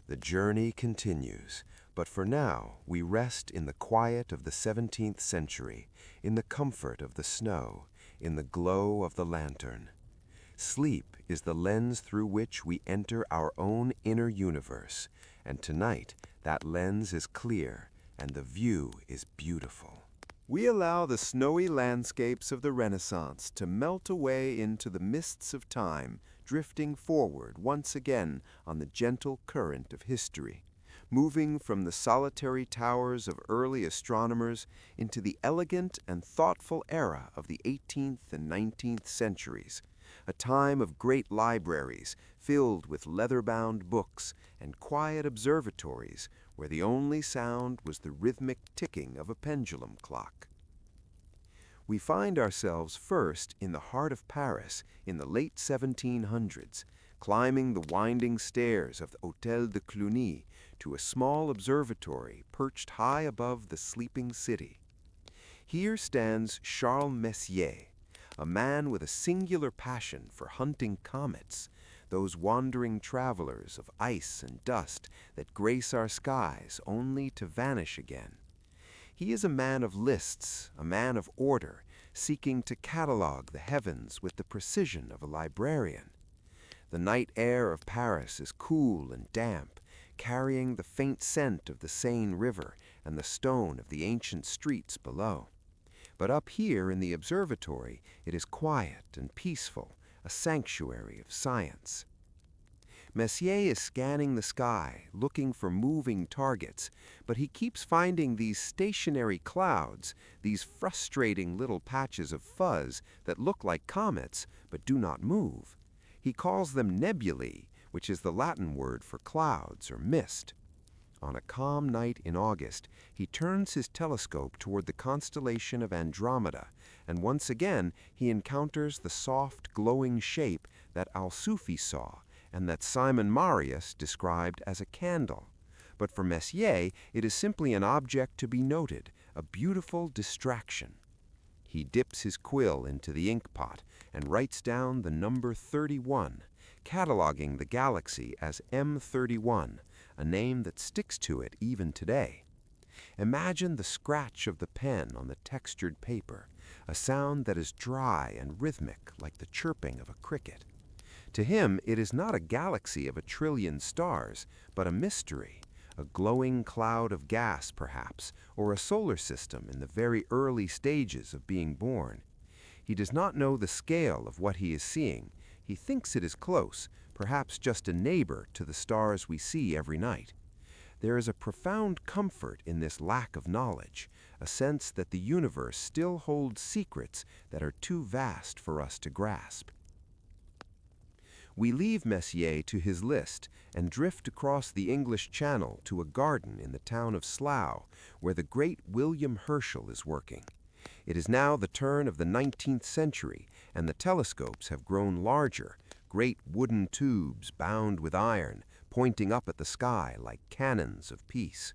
The journey continues, but for now we rest in the quiet of the 17th century, in the comfort of the snow, in the glow of the lantern. Sleep is the lens through which we enter our own inner universe, and tonight that lens is clear and the view is beautiful. We allow the snowy landscapes of the Renaissance to melt away into the mists of time, drifting forward once again on the gentle current of history, moving from the solitary towers of early astronomers into the elegant and thoughtful era of the 18th and 19th centuries, a time of great libraries filled with leather-bound books and quiet observatories where the only sound was the rhythmic ticking of a pendulum clock. We find ourselves first in the heart of Paris in the late 1700s, climbing the winding stairs of the Hôtel de Cluny to a small observatory perched high above the sleeping city. Here stands Charles Messier, a man with a singular passion for hunting comets, those wandering travelers of ice and dust that grace our skies only to vanish again. He is a man of lists, a man of order, seeking to catalog the heavens with the precision of a librarian. The night air of Paris is cool and damp, carrying the faint scent of the Seine River and the stone of the ancient streets below. But up here in the observatory, it is quiet and peaceful, a sanctuary of science. Messier is scanning the sky, looking for moving targets, but he keeps finding these stationary clouds, these frustrating little patches of fuzz that look like comets but do not move. He calls them nebulae, which is the Latin word for clouds or mist. On a calm night in August, he turns his telescope toward the constellation of Andromeda, and once again he encounters the soft, glowing shape that Al-Sufi saw and that Simon Marius described as a candle. But for Messier, it is simply an object to be noted, a beautiful distraction. He dips his quill into the ink pot and writes down the number 31, cataloging the galaxy as M31, a name that sticks to it even today. Imagine the scratch of the pen on the textured paper, a sound that is dry and rhythmic like the chirping of a cricket. To him, it is not a galaxy of 1 trillion stars, but a mystery, a glowing cloud of gas, perhaps, or a solar system in the very early stages of being born. He does not know the scale of what he is seeing. He thinks it is close, perhaps just a neighbor to the stars we see every night. There is a profound comfort in this lack of knowledge, a sense that the universe still holds secrets that are too vast for us to grasp. We leave Messier to his list and drift across the English Channel to a garden in the town of Slough, where the great William Herschel is working. It is now the turn of the 19th century, and the telescopes have grown larger, great wooden tubes bound with iron, pointing up at the sky like cannons of peace.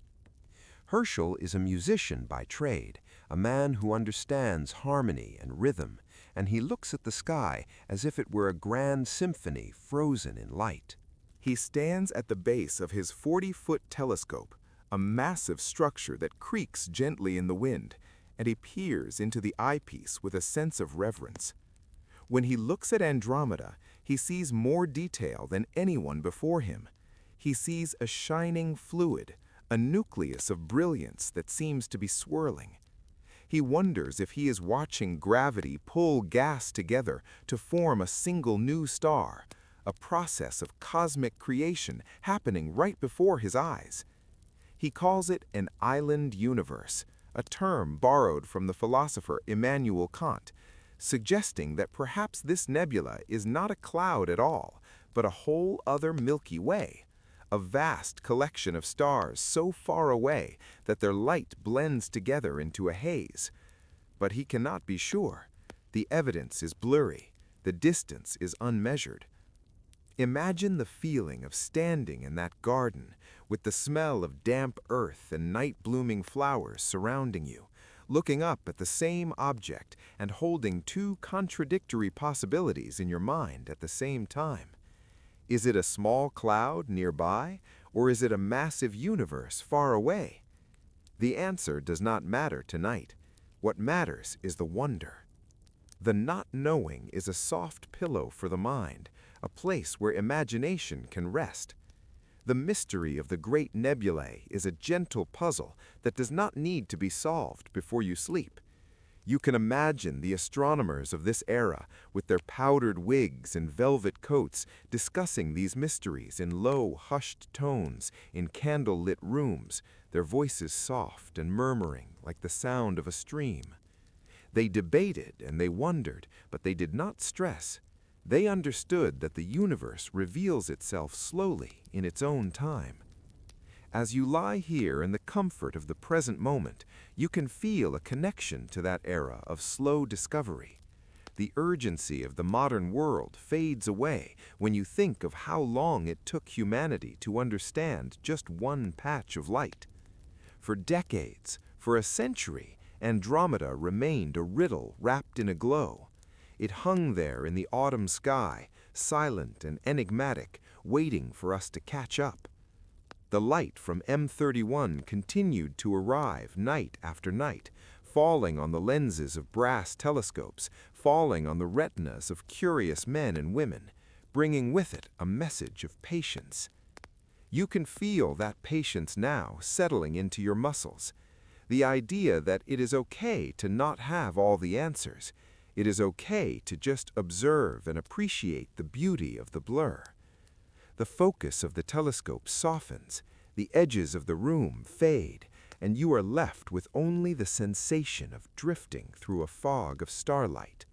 Herschel is a musician by trade, a man who understands harmony and rhythm, and he looks at the sky as if it were a grand symphony frozen in light. He stands at the base of his 40-foot telescope, a massive structure that creaks gently in the wind, and he peers into the eyepiece with a sense of reverence. When he looks at Andromeda, he sees more detail than anyone before him. He sees a shining fluid, a nucleus of brilliance that seems to be swirling. He wonders if he is watching gravity pull gas together to form a single new star, a process of cosmic creation happening right before his eyes. He calls it an island universe, a term borrowed from the philosopher Immanuel Kant, suggesting that perhaps this nebula is not a cloud at all, but a whole other Milky Way, a vast collection of stars so far away that their light blends together into a haze. But he cannot be sure. The evidence is blurry. The distance is unmeasured. Imagine the feeling of standing in that garden with the smell of damp earth and night-blooming flowers surrounding you, looking up at the same object and holding two contradictory possibilities in your mind at the same time. Is it a small cloud nearby, or is it a massive universe far away? The answer does not matter tonight. What matters is the wonder. The not knowing is a soft pillow for the mind, a place where imagination can rest. The mystery of the great nebulae is a gentle puzzle that does not need to be solved before you sleep. You can imagine the astronomers of this era, with their powdered wigs and velvet coats, discussing these mysteries in low, hushed tones in candle-lit rooms, their voices soft and murmuring like the sound of a stream. They debated and they wondered, but they did not stress. They understood that the universe reveals itself slowly in its own time. As you lie here in the comfort of the present moment, you can feel a connection to that era of slow discovery. The urgency of the modern world fades away when you think of how long it took humanity to understand just one patch of light. For decades, for a century, Andromeda remained a riddle wrapped in a glow. It hung there in the autumn sky, silent and enigmatic, waiting for us to catch up. The light from M31 continued to arrive night after night, falling on the lenses of brass telescopes, falling on the retinas of curious men and women, bringing with it a message of patience. You can feel that patience now settling into your muscles. The idea that it is okay to not have all the answers. It is okay to just observe and appreciate the beauty of the blur. The focus of the telescope softens, the edges of the room fade, and you are left with only the sensation of drifting through a fog of starlight.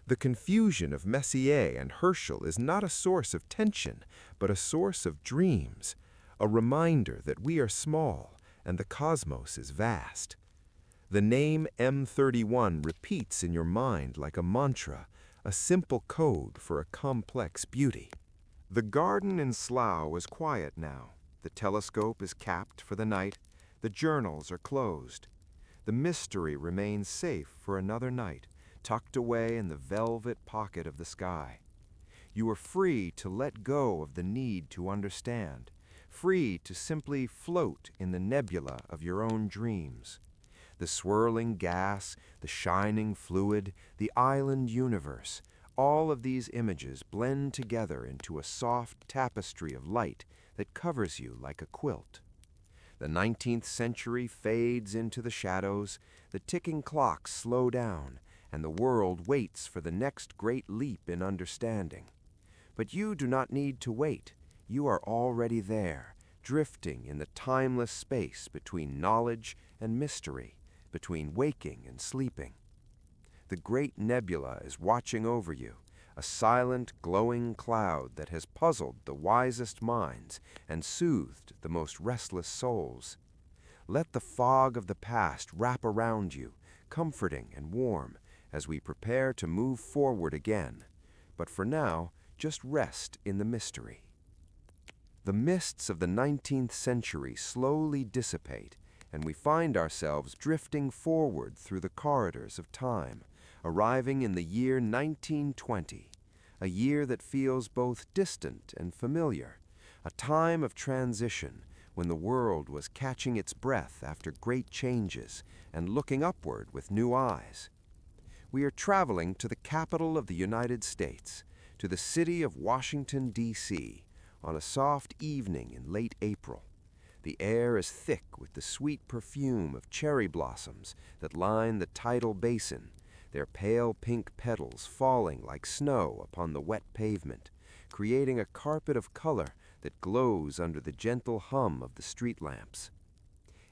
The confusion of Messier and Herschel is not a source of tension, but a source of dreams, a reminder that we are small and the cosmos is vast. The name M31 repeats in your mind like a mantra, a simple code for a complex beauty. The garden in Slough is quiet now. The telescope is capped for the night. The journals are closed. The mystery remains safe for another night, tucked away in the velvet pocket of the sky. You are free to let go of the need to understand, free to simply float in the nebula of your own dreams. The swirling gas, the shining fluid, the island universe, all of these images blend together into a soft tapestry of light that covers you like a quilt. The 19th century fades into the shadows, the ticking clocks slow down, and the world waits for the next great leap in understanding. But you do not need to wait. You are already there, drifting in the timeless space between knowledge and mystery, between waking and sleeping. The great nebula is watching over you, a silent, glowing cloud that has puzzled the wisest minds and soothed the most restless souls. Let the fog of the past wrap around you, comforting and warm, as we prepare to move forward again. But for now, just rest in the mystery. The mists of the 19th century slowly dissipate, and we find ourselves drifting forward through the corridors of time, arriving in the year 1920, a year that feels both distant and familiar, a time of transition when the world was catching its breath after great changes and looking upward with new eyes. We are traveling to the capital of the United States, to the city of Washington, D.C., on a soft evening in late April. The air is thick with the sweet perfume of cherry blossoms that line the tidal basin, their pale pink petals falling like snow upon the wet pavement, creating a carpet of color that glows under the gentle hum of the street lamps.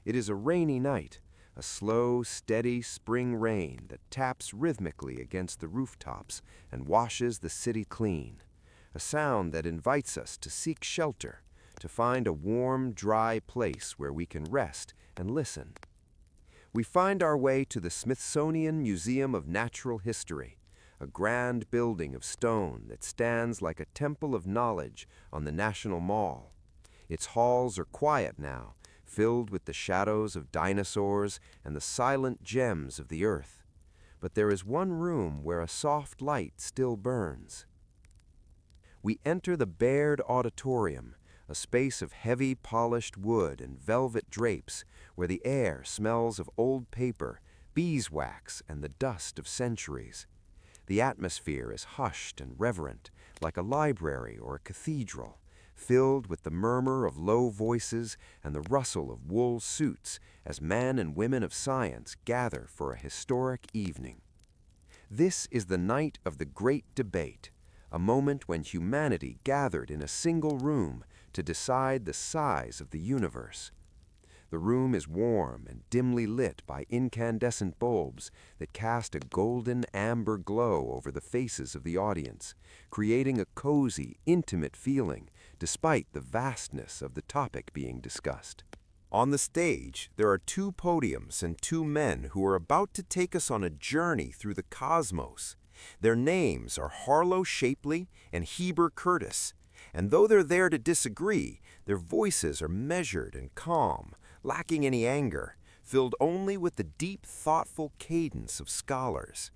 It is a rainy night, a slow, steady spring rain that taps rhythmically against the rooftops and washes the city clean, a sound that invites us to seek shelter, to find a warm, dry place where we can rest and listen. We find our way to the Smithsonian Museum of Natural History, a grand building of stone that stands like a temple of knowledge on the National Mall. Its halls are quiet now, filled with the shadows of dinosaurs and the silent gems of the earth. But there is one room where a soft light still burns. We enter the bared auditorium, a space of heavy polished wood and velvet drapes where the air smells of old paper, beeswax, and the dust of centuries. The atmosphere is hushed and reverent, like a library or a cathedral, filled with the murmur of low voices and the rustle of wool suits as men and women of science gather for a historic evening. This is the night of the Great Debate, a moment when humanity gathered in a single room to decide the size of the universe. The room is warm and dimly lit by incandescent bulbs that cast a golden amber glow over the faces of the audience, creating a cozy, intimate feeling despite the vastness of the topic being discussed. On the stage, there are two podiums and two men who are about to take us on a journey through the cosmos. Their names are Harlow Shapley and Heber Curtis, and though they're there to disagree, their voices are measured and calm, lacking any anger, filled only with the deep, thoughtful cadence of scholars.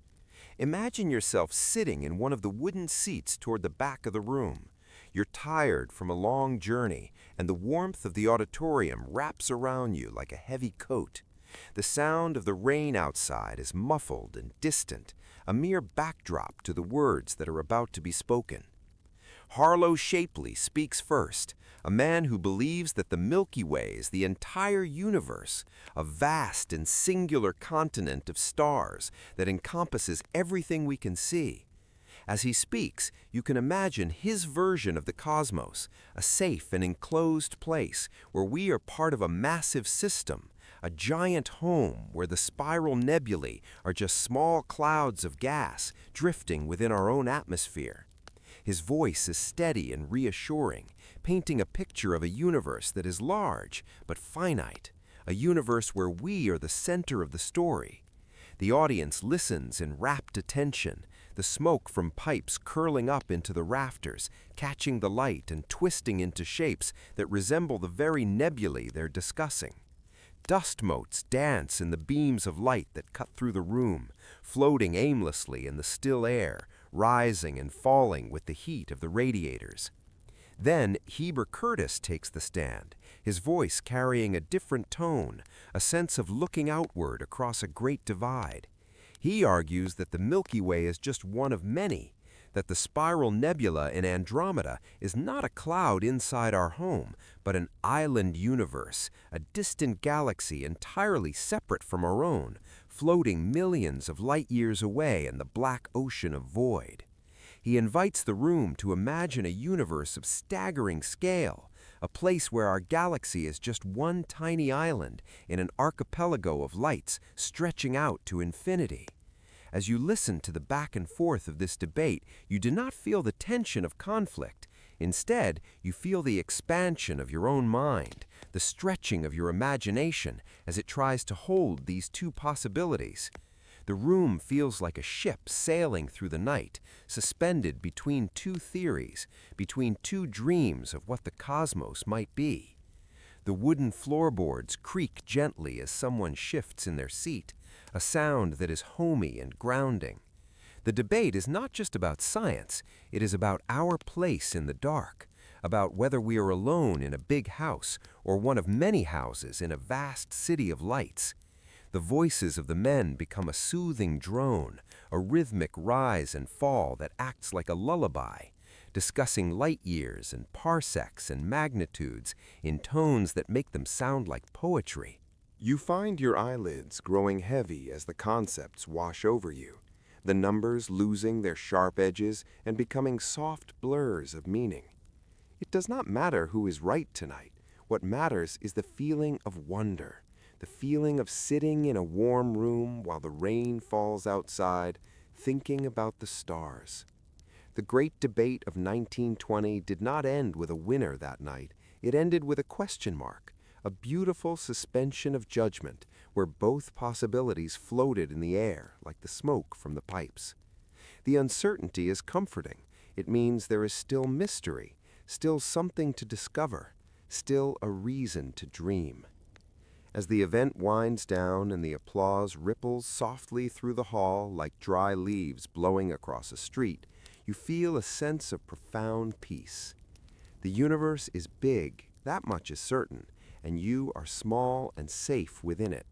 Imagine yourself sitting in one of the wooden seats toward the back of the room. You're tired from a long journey, and the warmth of the auditorium wraps around you like a heavy coat. The sound of the rain outside is muffled and distant, a mere backdrop to the words that are about to be spoken. Harlow Shapley speaks first, a man who believes that the Milky Way is the entire universe, a vast and singular continent of stars that encompasses everything we can see. As he speaks, you can imagine his version of the cosmos, a safe and enclosed place where we are part of a massive system, a giant home where the spiral nebulae are just small clouds of gas drifting within our own atmosphere. His voice is steady and reassuring, painting a picture of a universe that is large but finite, a universe where we are the center of the story. The audience listens in rapt attention, the smoke from pipes curling up into the rafters, catching the light and twisting into shapes that resemble the very nebulae they're discussing. Dust motes dance in the beams of light that cut through the room, floating aimlessly in the still air, rising and falling with the heat of the radiators. Then Heber Curtis takes the stand, his voice carrying a different tone, a sense of looking outward across a great divide. He argues that the Milky Way is just one of many, that the spiral nebula in Andromeda is not a cloud inside our home, but an island universe, a distant galaxy entirely separate from our own, floating millions of light years away in the black ocean of void. He invites the room to imagine a universe of staggering scale, a place where our galaxy is just one tiny island in an archipelago of lights stretching out to infinity. As you listen to the back and forth of this debate, you do not feel the tension of conflict. Instead, you feel the expansion of your own mind, the stretching of your imagination as it tries to hold these two possibilities. The room feels like a ship sailing through the night, suspended between two theories, between two dreams of what the cosmos might be. The wooden floorboards creak gently as someone shifts in their seat, a sound that is homey and grounding. The debate is not just about science, it is about our place in the dark, about whether we are alone in a big house or one of many houses in a vast city of lights. The voices of the men become a soothing drone, a rhythmic rise and fall that acts like a lullaby, discussing light years and parsecs and magnitudes in tones that make them sound like poetry. You find your eyelids growing heavy as the concepts wash over you, the numbers losing their sharp edges and becoming soft blurs of meaning. It does not matter who is right tonight. What matters is the feeling of wonder, the feeling of sitting in a warm room while the rain falls outside, thinking about the stars. The great debate of 1920 did not end with a winner that night. It ended with a question mark, a beautiful suspension of judgment where both possibilities floated in the air like the smoke from the pipes. The uncertainty is comforting. It means there is still mystery, still something to discover, still a reason to dream. As the event winds down and the applause ripples softly through the hall like dry leaves blowing across a street, you feel a sense of profound peace. The universe is big, that much is certain, and you are small and safe within it.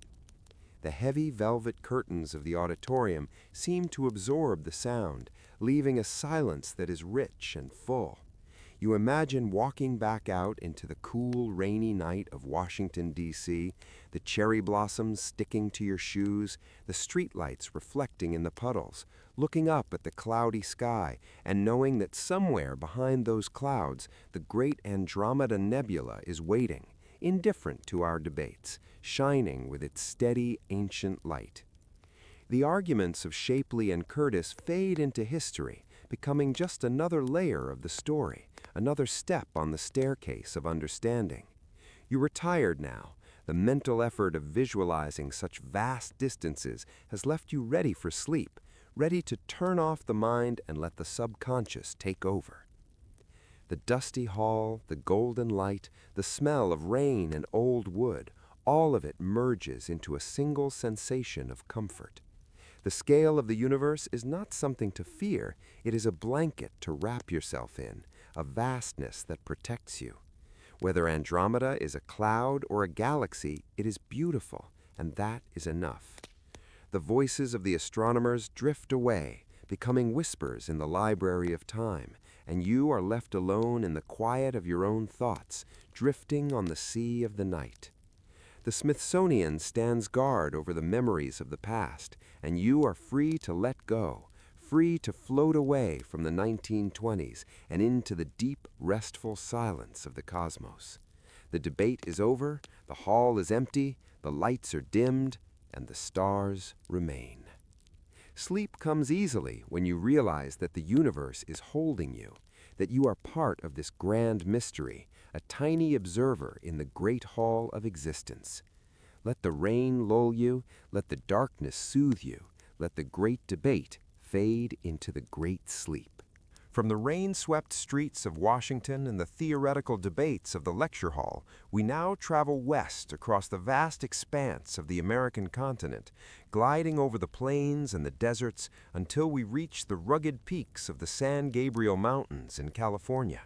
The heavy velvet curtains of the auditorium seem to absorb the sound, leaving a silence that is rich and full. You imagine walking back out into the cool, rainy night of Washington, D.C., the cherry blossoms sticking to your shoes, the streetlights reflecting in the puddles, looking up at the cloudy sky and knowing that somewhere behind those clouds the great Andromeda Nebula is waiting, indifferent to our debates, shining with its steady, ancient light. The arguments of Shapley and Curtis fade into history, becoming just another layer of the story, another step on the staircase of understanding. You are tired now. The mental effort of visualizing such vast distances has left you ready for sleep, ready to turn off the mind and let the subconscious take over. The dusty hall, the golden light, the smell of rain and old wood, all of it merges into a single sensation of comfort. The scale of the universe is not something to fear, it is a blanket to wrap yourself in, a vastness that protects you. Whether Andromeda is a cloud or a galaxy, it is beautiful, and that is enough. The voices of the astronomers drift away, becoming whispers in the library of time, and you are left alone in the quiet of your own thoughts, drifting on the sea of the night. The Smithsonian stands guard over the memories of the past, and you are free to let go, free to float away from the 1920s and into the deep, restful silence of the cosmos. The debate is over, the hall is empty, the lights are dimmed, and the stars remain. Sleep comes easily when you realize that the universe is holding you, that you are part of this grand mystery, a tiny observer in the great hall of existence. Let the rain lull you, let the darkness soothe you, let the great debate fade into the great sleep. From the rain-swept streets of Washington and the theoretical debates of the lecture hall, we now travel west across the vast expanse of the American continent, gliding over the plains and the deserts until we reach the rugged peaks of the San Gabriel Mountains in California.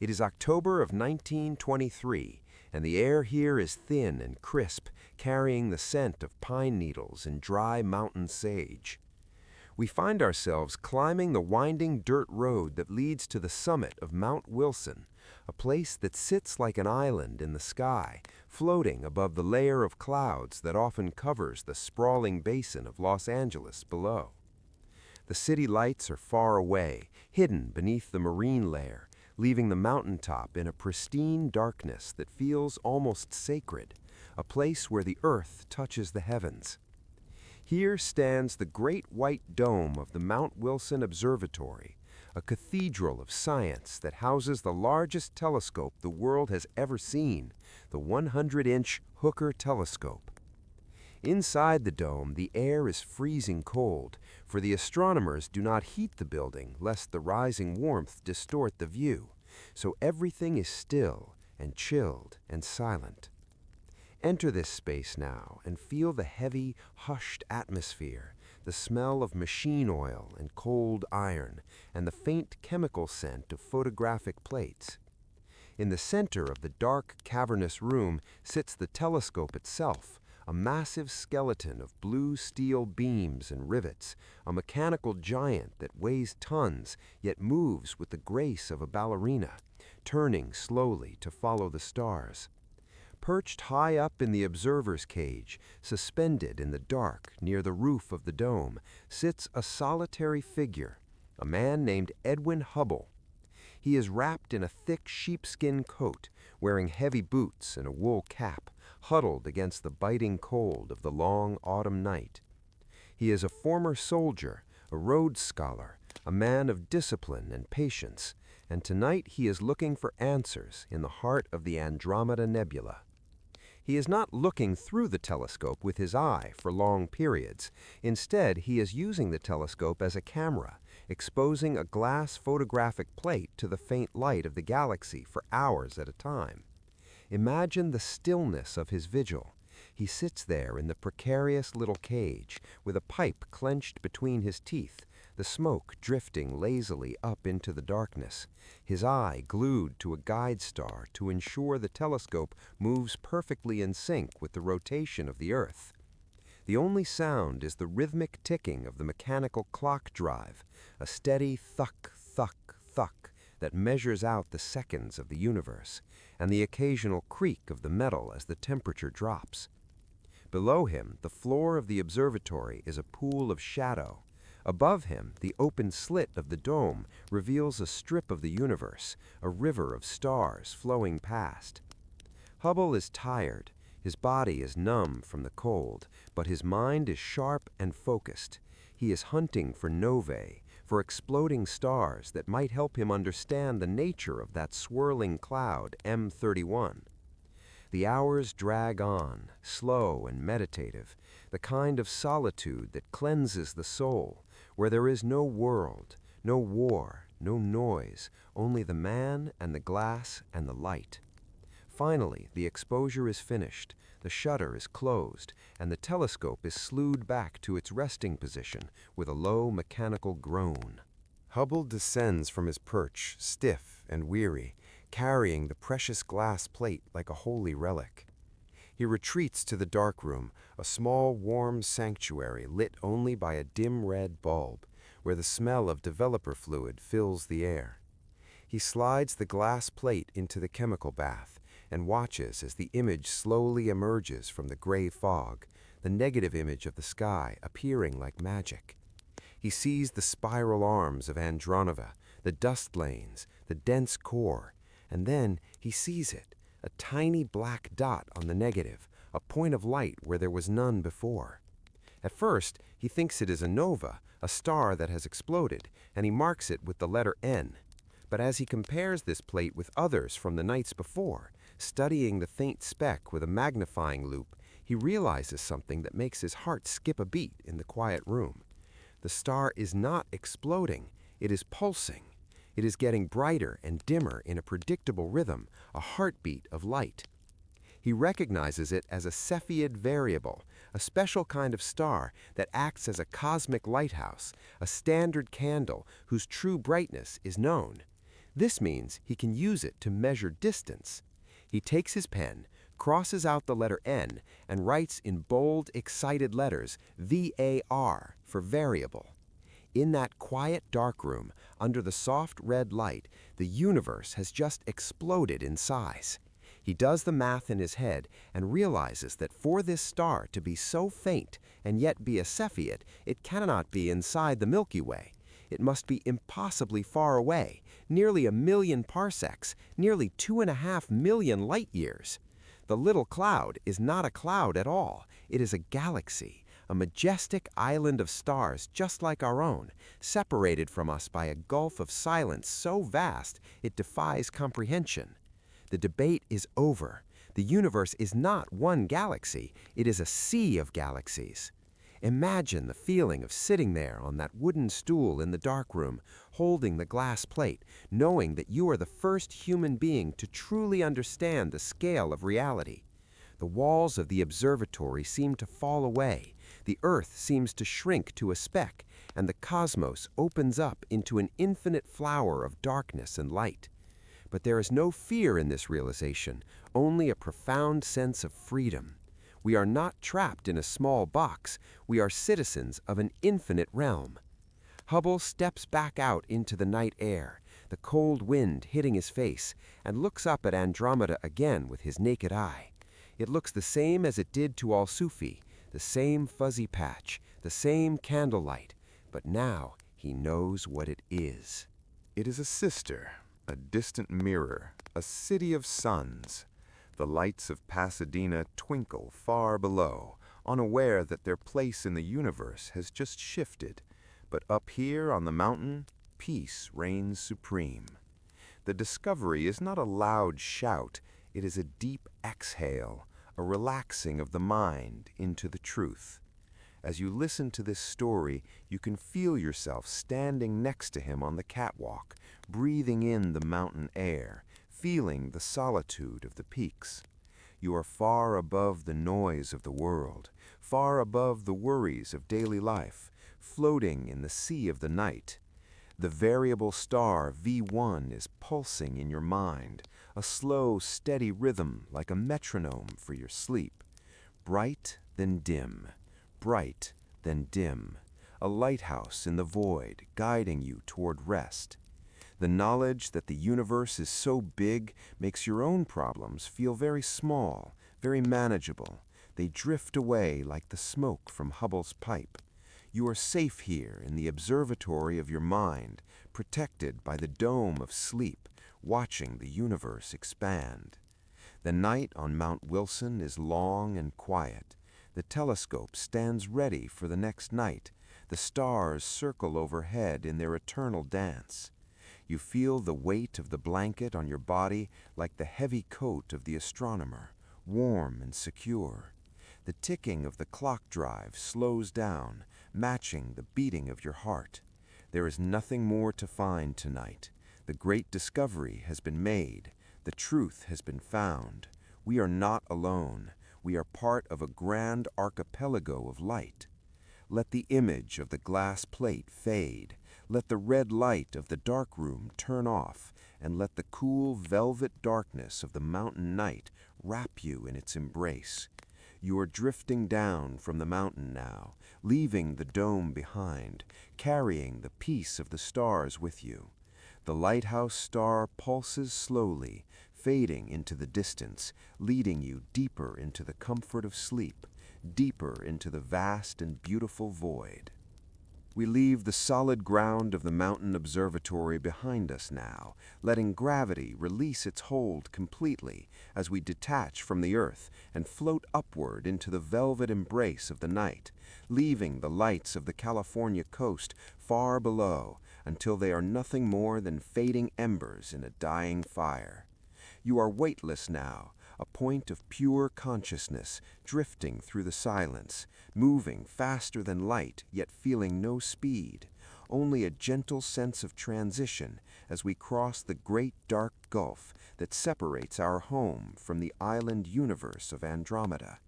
It is October of 1923, and the air here is thin and crisp, carrying the scent of pine needles and dry mountain sage. We find ourselves climbing the winding dirt road that leads to the summit of Mount Wilson, a place that sits like an island in the sky, floating above the layer of clouds that often covers the sprawling basin of Los Angeles below. The city lights are far away, hidden beneath the marine layer, leaving the mountaintop in a pristine darkness that feels almost sacred, a place where the earth touches the heavens. Here stands the great white dome of the Mount Wilson Observatory, a cathedral of science that houses the largest telescope the world has ever seen, the 100-inch Hooker telescope. Inside the dome, the air is freezing cold, for the astronomers do not heat the building lest the rising warmth distort the view, so everything is still and chilled and silent. Enter this space now and feel the heavy, hushed atmosphere, the smell of machine oil and cold iron, and the faint chemical scent of photographic plates. In the center of the dark, cavernous room sits the telescope itself, a massive skeleton of blue steel beams and rivets, a mechanical giant that weighs tons yet moves with the grace of a ballerina, turning slowly to follow the stars. Perched high up in the observer's cage, suspended in the dark near the roof of the dome, sits a solitary figure, a man named Edwin Hubble. He is wrapped in a thick sheepskin coat, wearing heavy boots and a wool cap, huddled against the biting cold of the long autumn night. He is a former soldier, a Rhodes Scholar, a man of discipline and patience, and tonight he is looking for answers in the heart of the Andromeda Nebula. He is not looking through the telescope with his eye for long periods. Instead, he is using the telescope as a camera, exposing a glass photographic plate to the faint light of the galaxy for hours at a time. Imagine the stillness of his vigil, He sits there in the precarious little cage, with a pipe clenched between his teeth, the smoke drifting lazily up into the darkness, his eye glued to a guide star to ensure the telescope moves perfectly in sync with the rotation of the Earth. The only sound is the rhythmic ticking of the mechanical clock drive, a steady thuck, thuck, thuck that measures out the seconds of the universe, and the occasional creak of the metal as the temperature drops. Below him, the floor of the observatory is a pool of shadow. Above him, the open slit of the dome reveals a strip of the universe, a river of stars flowing past. Hubble is tired. His body is numb from the cold, but his mind is sharp and focused. He is hunting for novae, for exploding stars that might help him understand the nature of that swirling cloud M31. The hours drag on, slow and meditative, the kind of solitude that cleanses the soul, where there is no world, no war, no noise, only the man and the glass and the light. Finally, the exposure is finished, the shutter is closed, and the telescope is slewed back to its resting position with a low mechanical groan. Hubble descends from his perch, stiff and weary, carrying the precious glass plate like a holy relic. He retreats to the darkroom, a small warm sanctuary lit only by a dim red bulb, where the smell of developer fluid fills the air. He slides the glass plate into the chemical bath and watches as the image slowly emerges from the gray fog, the negative image of the sky appearing like magic. He sees the spiral arms of Andromeda, the dust lanes, the dense core, and then he sees it, a tiny black dot on the negative, a point of light where there was none before. At first, he thinks it is a nova, a star that has exploded, and he marks it with the letter N. But as he compares this plate with others from the nights before, studying the faint speck with a magnifying loupe, he realizes something that makes his heart skip a beat in the quiet room. The star is not exploding, it is pulsing. It is getting brighter and dimmer in a predictable rhythm, a heartbeat of light. He recognizes it as a Cepheid variable, a special kind of star that acts as a cosmic lighthouse, a standard candle whose true brightness is known. This means he can use it to measure distance. He takes his pen, crosses out the letter N, and writes in bold, excited letters VAR for variable. In that quiet darkroom, under the soft red light, the universe has just exploded in size. He does the math in his head and realizes that for this star to be so faint and yet be a Cepheid, it cannot be inside the Milky Way. It must be impossibly far away, nearly 1 million parsecs, nearly 2.5 million light years. The little cloud is not a cloud at all. It is a galaxy, a majestic island of stars just like our own, separated from us by a gulf of silence so vast it defies comprehension. The debate is over. The universe is not one galaxy, it is a sea of galaxies. Imagine the feeling of sitting there on that wooden stool in the darkroom, holding the glass plate, knowing that you are the first human being to truly understand the scale of reality. The walls of the observatory seem to fall away, the Earth seems to shrink to a speck, and the cosmos opens up into an infinite flower of darkness and light. But there is no fear in this realization, only a profound sense of freedom. We are not trapped in a small box, we are citizens of an infinite realm. Hubble steps back out into the night air, the cold wind hitting his face, and looks up at Andromeda again with his naked eye. It looks the same as it did to Al-Sufi, the same fuzzy patch, the same candlelight, but now he knows what it is. It is a sister, a distant mirror, a city of suns. The lights of Pasadena twinkle far below, unaware that their place in the universe has just shifted. But up here on the mountain, peace reigns supreme. The discovery is not a loud shout, it is a deep exhale, a relaxing of the mind into the truth. As you listen to this story, you can feel yourself standing next to him on the catwalk, breathing in the mountain air, feeling the solitude of the peaks. You are far above the noise of the world, far above the worries of daily life, floating in the sea of the night. The variable star V1 is pulsing in your mind, a slow, steady rhythm like a metronome for your sleep. Bright, then dim, bright, then dim, a lighthouse in the void guiding you toward rest. The knowledge that the universe is so big makes your own problems feel very small, very manageable. They drift away like the smoke from Hubble's pipe. You are safe here in the observatory of your mind, protected by the dome of sleep, watching the universe expand. The night on Mount Wilson is long and quiet. The telescope stands ready for the next night. The stars circle overhead in their eternal dance. You feel the weight of the blanket on your body like the heavy coat of the astronomer, warm and secure. The ticking of the clock drive slows down, matching the beating of your heart. There is nothing more to find tonight. The great discovery has been made. The truth has been found. We are not alone. We are part of a grand archipelago of light. Let the image of the glass plate fade. Let the red light of the dark room turn off, and let the cool velvet darkness of the mountain night wrap you in its embrace. You are drifting down from the mountain now, leaving the dome behind, carrying the peace of the stars with you. The lighthouse star pulses slowly, fading into the distance, leading you deeper into the comfort of sleep, deeper into the vast and beautiful void. We leave the solid ground of the mountain observatory behind us now, letting gravity release its hold completely as we detach from the earth and float upward into the velvet embrace of the night, leaving the lights of the California coast far below until they are nothing more than fading embers in a dying fire. You are weightless now, a point of pure consciousness drifting through the silence, moving faster than light yet feeling no speed, only a gentle sense of transition as we cross the great dark gulf that separates our home from the island universe of Andromeda.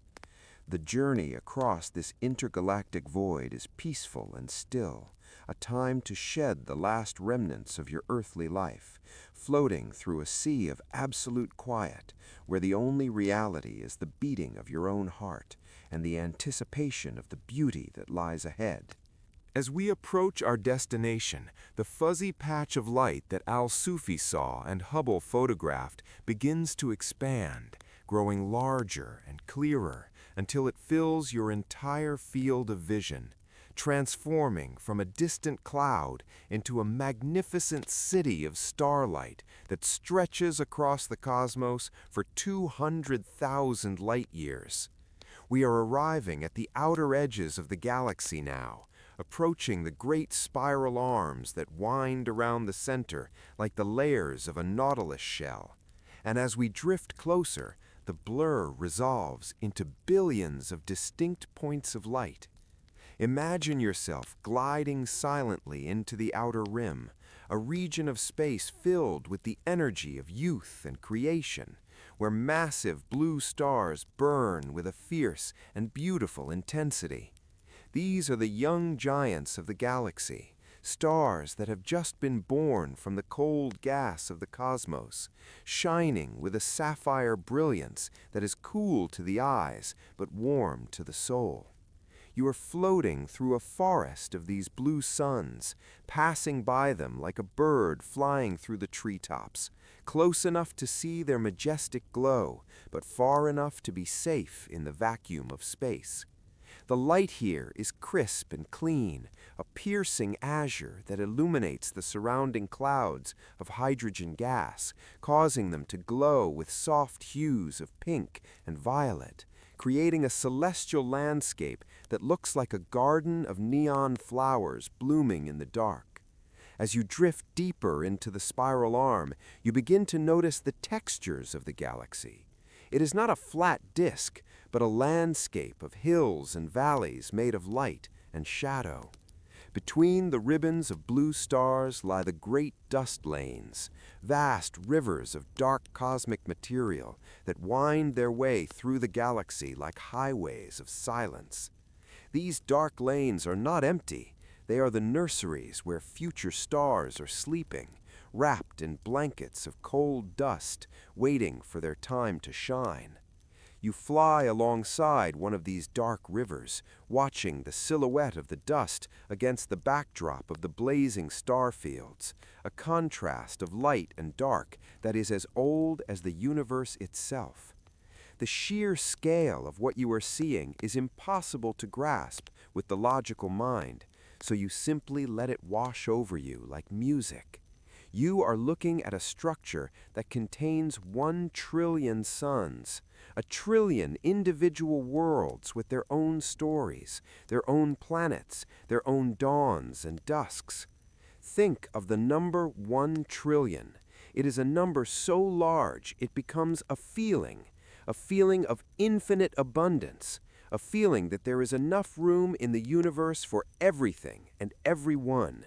The journey across this intergalactic void is peaceful and still, a time to shed the last remnants of your earthly life, floating through a sea of absolute quiet, where the only reality is the beating of your own heart and the anticipation of the beauty that lies ahead. As we approach our destination, the fuzzy patch of light that Al-Sufi saw and Hubble photographed begins to expand, growing larger and clearer until it fills your entire field of vision, transforming from a distant cloud into a magnificent city of starlight that stretches across the cosmos for 200,000 light-years. We are arriving at the outer edges of the galaxy now, approaching the great spiral arms that wind around the center like the layers of a nautilus shell. And as we drift closer, the blur resolves into billions of distinct points of light. Imagine yourself gliding silently into the outer rim, a region of space filled with the energy of youth and creation, where massive blue stars burn with a fierce and beautiful intensity. These are the young giants of the galaxy, stars that have just been born from the cold gas of the cosmos, shining with a sapphire brilliance that is cool to the eyes but warm to the soul. You are floating through a forest of these blue suns, passing by them like a bird flying through the treetops, close enough to see their majestic glow, but far enough to be safe in the vacuum of space. The light here is crisp and clean, a piercing azure that illuminates the surrounding clouds of hydrogen gas, causing them to glow with soft hues of pink and violet, creating a celestial landscape that looks like a garden of neon flowers blooming in the dark. As you drift deeper into the spiral arm, you begin to notice the textures of the galaxy. It is not a flat disk, but a landscape of hills and valleys made of light and shadow. Between the ribbons of blue stars lie the great dust lanes, vast rivers of dark cosmic material that wind their way through the galaxy like highways of silence. These dark lanes are not empty. They are the nurseries where future stars are sleeping, wrapped in blankets of cold dust, waiting for their time to shine. You fly alongside one of these dark rivers, watching the silhouette of the dust against the backdrop of the blazing star fields, a contrast of light and dark that is as old as the universe itself. The sheer scale of what you are seeing is impossible to grasp with the logical mind, so you simply let it wash over you like music. You are looking at a structure that contains 1 trillion suns, a trillion individual worlds with their own stories, their own planets, their own dawns and dusks. Think of the number 1 trillion. It is a number so large it becomes a feeling of infinite abundance, a feeling that there is enough room in the universe for everything and everyone.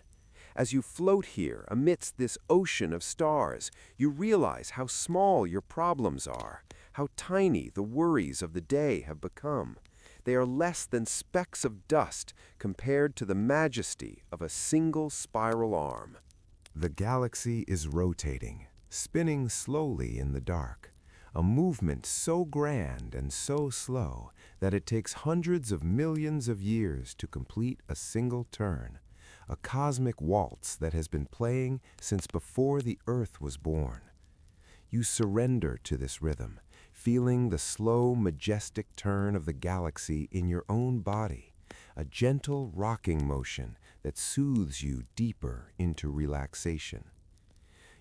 As you float here amidst this ocean of stars, you realize how small your problems are, how tiny the worries of the day have become. They are less than specks of dust compared to the majesty of a single spiral arm. The galaxy is rotating, spinning slowly in the dark, a movement so grand and so slow that it takes hundreds of millions of years to complete a single turn, a cosmic waltz that has been playing since before the Earth was born. You surrender to this rhythm, feeling the slow, majestic turn of the galaxy in your own body, a gentle rocking motion that soothes you deeper into relaxation.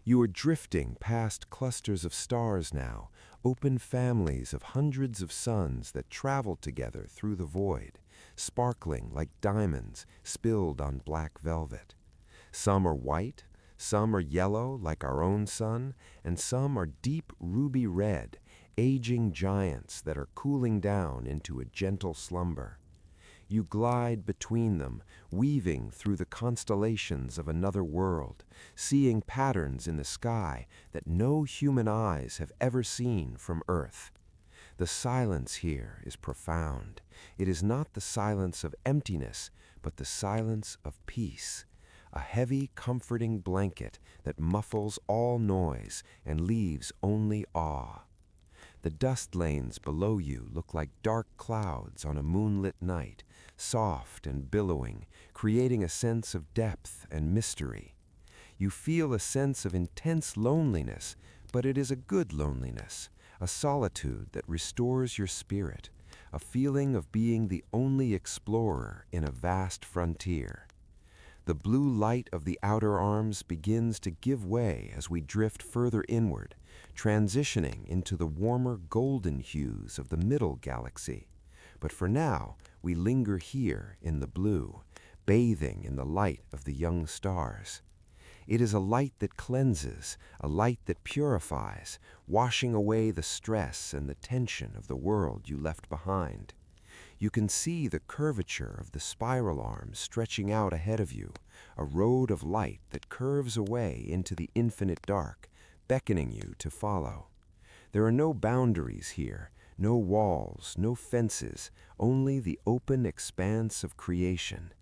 You are drifting past clusters of stars now, open families of hundreds of suns that travel together through the void, sparkling like diamonds spilled on black velvet. Some are white, some are yellow like our own sun, and some are deep ruby red, aging giants that are cooling down into a gentle slumber. You glide between them, weaving through the constellations of another world, seeing patterns in the sky that no human eyes have ever seen from Earth. The silence here is profound. It is not the silence of emptiness, but the silence of peace, a heavy, comforting blanket that muffles all noise and leaves only awe. The dust lanes below you look like dark clouds on a moonlit night, soft and billowing, creating a sense of depth and mystery. You feel a sense of intense loneliness, but it is a good loneliness, a solitude that restores your spirit, a feeling of being the only explorer in a vast frontier. The blue light of the outer arms begins to give way as we drift further inward, transitioning into the warmer golden hues of the middle galaxy. But for now, we linger here in the blue, bathing in the light of the young stars. It is a light that cleanses, a light that purifies, washing away the stress and the tension of the world you left behind. You can see the curvature of the spiral arms stretching out ahead of you, a road of light that curves away into the infinite dark, beckoning you to follow. There are no boundaries here, no walls, no fences, only the open expanse of creation.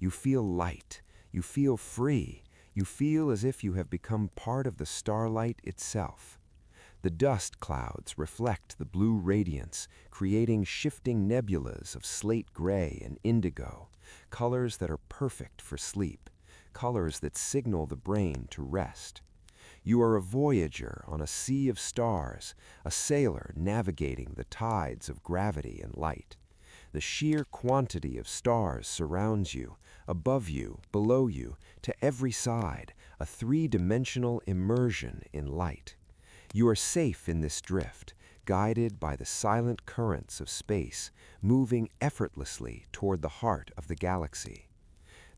You feel light, you feel free, you feel as if you have become part of the starlight itself. The dust clouds reflect the blue radiance, creating shifting nebulas of slate gray and indigo, colors that are perfect for sleep, colors that signal the brain to rest. You are a voyager on a sea of stars, a sailor navigating the tides of gravity and light. The sheer quantity of stars surrounds you, above you, below you, to every side, a three-dimensional immersion in light. You are safe in this drift, guided by the silent currents of space, moving effortlessly toward the heart of the galaxy.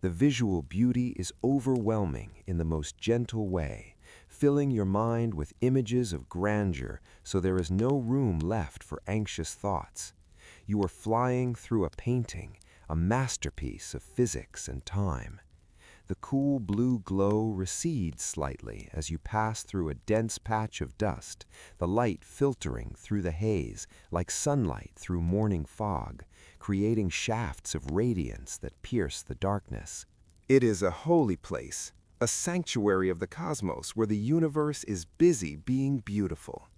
The visual beauty is overwhelming in the most gentle way, filling your mind with images of grandeur so there is no room left for anxious thoughts. You are flying through a painting, a masterpiece of physics and time. The cool blue glow recedes slightly as you pass through a dense patch of dust, the light filtering through the haze like sunlight through morning fog, creating shafts of radiance that pierce the darkness. It is a holy place, a sanctuary of the cosmos where the universe is busy being beautiful.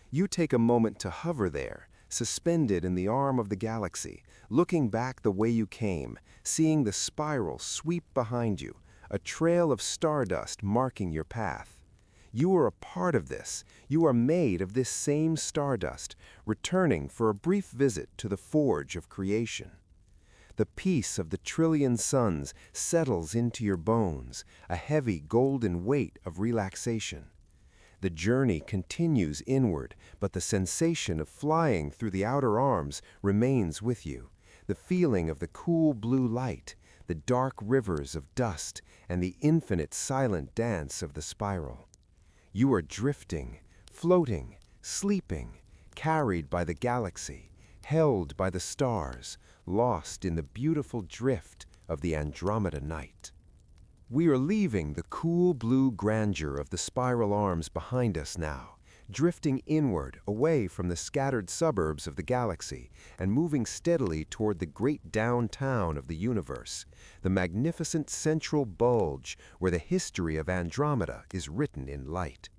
You take a moment to hover there, suspended in the arm of the galaxy, looking back the way you came, seeing the spiral sweep behind you, a trail of stardust marking your path. You are a part of this. You are made of this same stardust, returning for a brief visit to the forge of creation. The peace of the trillion suns settles into your bones, a heavy golden weight of relaxation. The journey continues inward, but the sensation of flying through the outer arms remains with you. The feeling of the cool blue light, the dark rivers of dust, and the infinite silent dance of the spiral. You are drifting, floating, sleeping, carried by the galaxy, held by the stars, lost in the beautiful drift of the Andromeda night. We are leaving the cool blue grandeur of the spiral arms behind us now, drifting inward away from the scattered suburbs of the galaxy and moving steadily toward the great downtown of the universe, the magnificent central bulge where the history of Andromeda is written in light.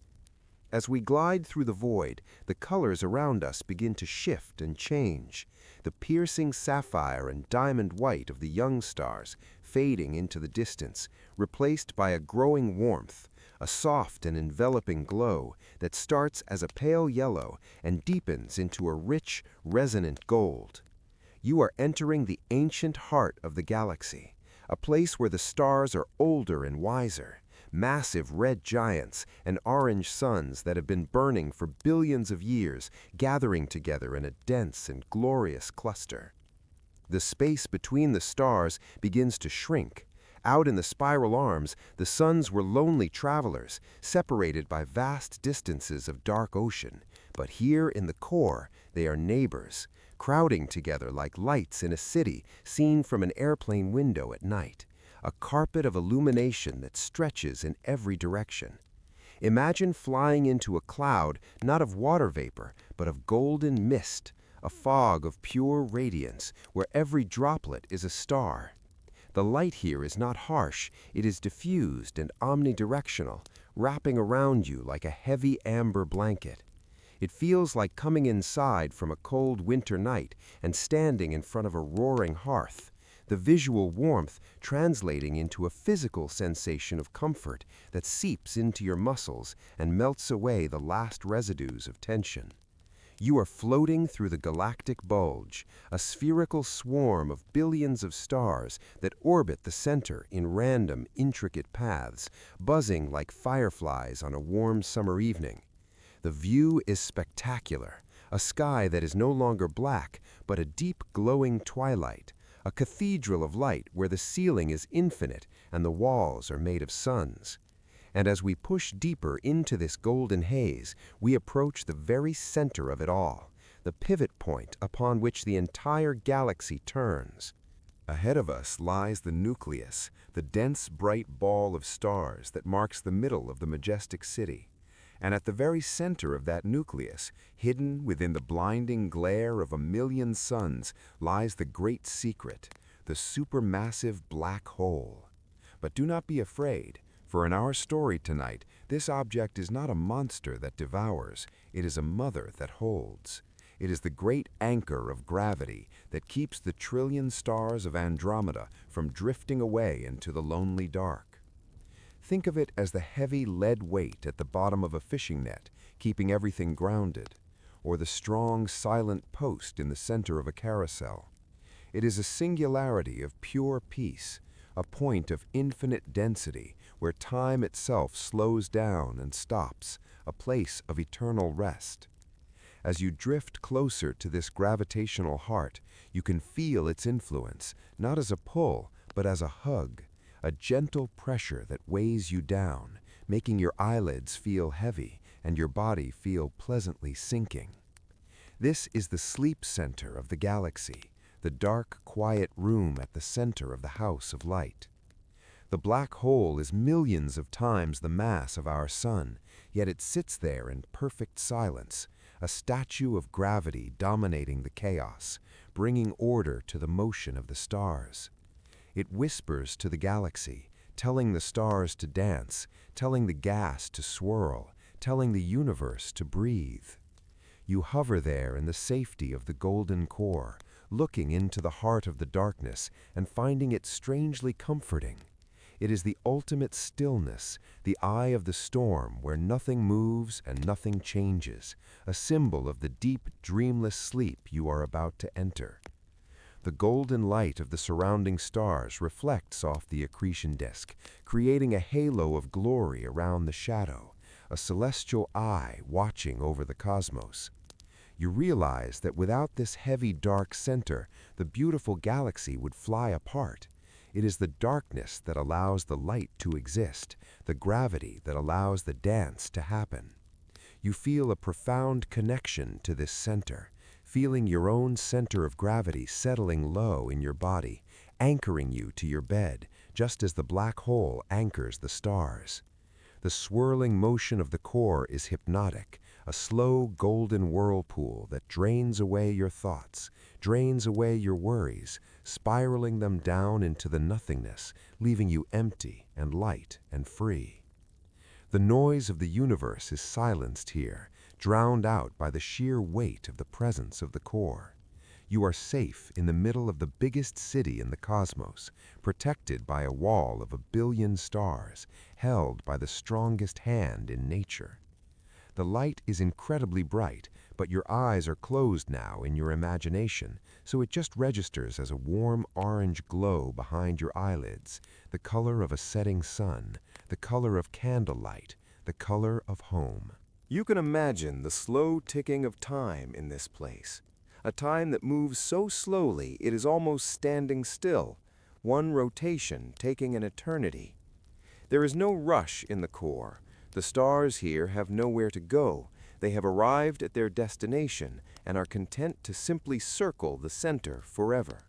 As we glide through the void, the colors around us begin to shift and change, the piercing sapphire and diamond white of the young stars fading into the distance, replaced by a growing warmth, a soft and enveloping glow that starts as a pale yellow and deepens into a rich, resonant gold. You are entering the ancient heart of the galaxy, a place where the stars are older and wiser, massive red giants and orange suns that have been burning for billions of years, gathering together in a dense and glorious cluster. The space between the stars begins to shrink. Out in the spiral arms, the suns were lonely travelers, separated by vast distances of dark ocean. But here in the core, they are neighbors, crowding together like lights in a city seen from an airplane window at night, a carpet of illumination that stretches in every direction. Imagine flying into a cloud not of water vapor, but of golden mist, a fog of pure radiance where every droplet is a star. The light here is not harsh, it is diffused and omnidirectional, wrapping around you like a heavy amber blanket. It feels like coming inside from a cold winter night and standing in front of a roaring hearth, the visual warmth translating into a physical sensation of comfort that seeps into your muscles and melts away the last residues of tension. You are floating through the galactic bulge, a spherical swarm of billions of stars that orbit the center in random, intricate paths, buzzing like fireflies on a warm summer evening. The view is spectacular, a sky that is no longer black, but a deep glowing twilight, a cathedral of light where the ceiling is infinite and the walls are made of suns. And as we push deeper into this golden haze, we approach the very center of it all, the pivot point upon which the entire galaxy turns. Ahead of us lies the nucleus, the dense, bright ball of stars that marks the middle of the majestic city. And at the very center of that nucleus, hidden within the blinding glare of a million suns, lies the great secret, the supermassive black hole. But do not be afraid. For in our story tonight, this object is not a monster that devours, it is a mother that holds. It is the great anchor of gravity that keeps the trillion stars of Andromeda from drifting away into the lonely dark. Think of it as the heavy lead weight at the bottom of a fishing net, keeping everything grounded, or the strong, silent post in the center of a carousel. It is a singularity of pure peace, a point of infinite density where time itself slows down and stops, a place of eternal rest. As you drift closer to this gravitational heart, you can feel its influence, not as a pull, but as a hug, a gentle pressure that weighs you down, making your eyelids feel heavy and your body feel pleasantly sinking. This is the sleep center of the galaxy, the dark, quiet room at the center of the house of light. The black hole is millions of times the mass of our sun, yet it sits there in perfect silence, a statue of gravity dominating the chaos, bringing order to the motion of the stars. It whispers to the galaxy, telling the stars to dance, telling the gas to swirl, telling the universe to breathe. You hover there in the safety of the golden core, looking into the heart of the darkness and finding it strangely comforting. It is the ultimate stillness, the eye of the storm where nothing moves and nothing changes, a symbol of the deep, dreamless sleep you are about to enter. The golden light of the surrounding stars reflects off the accretion disk, creating a halo of glory around the shadow, a celestial eye watching over the cosmos. You realize that without this heavy, dark center, the beautiful galaxy would fly apart. It is the darkness that allows the light to exist, the gravity that allows the dance to happen. You feel a profound connection to this center, feeling your own center of gravity settling low in your body, anchoring you to your bed, just as the black hole anchors the stars. The swirling motion of the core is hypnotic, a slow golden whirlpool that drains away your thoughts, drains away your worries, spiraling them down into the nothingness, leaving you empty and light and free. The noise of the universe is silenced here, drowned out by the sheer weight of the presence of the core. You are safe in the middle of the biggest city in the cosmos, protected by a wall of 1 billion stars, held by the strongest hand in nature. The light is incredibly bright, but your eyes are closed now in your imagination, so it just registers as a warm orange glow behind your eyelids, the color of a setting sun, the color of candlelight, the color of home. You can imagine the slow ticking of time in this place, a time that moves so slowly it is almost standing still, one rotation taking an eternity. There is no rush in the core. The stars here have nowhere to go. They have arrived at their destination and are content to simply circle the center forever.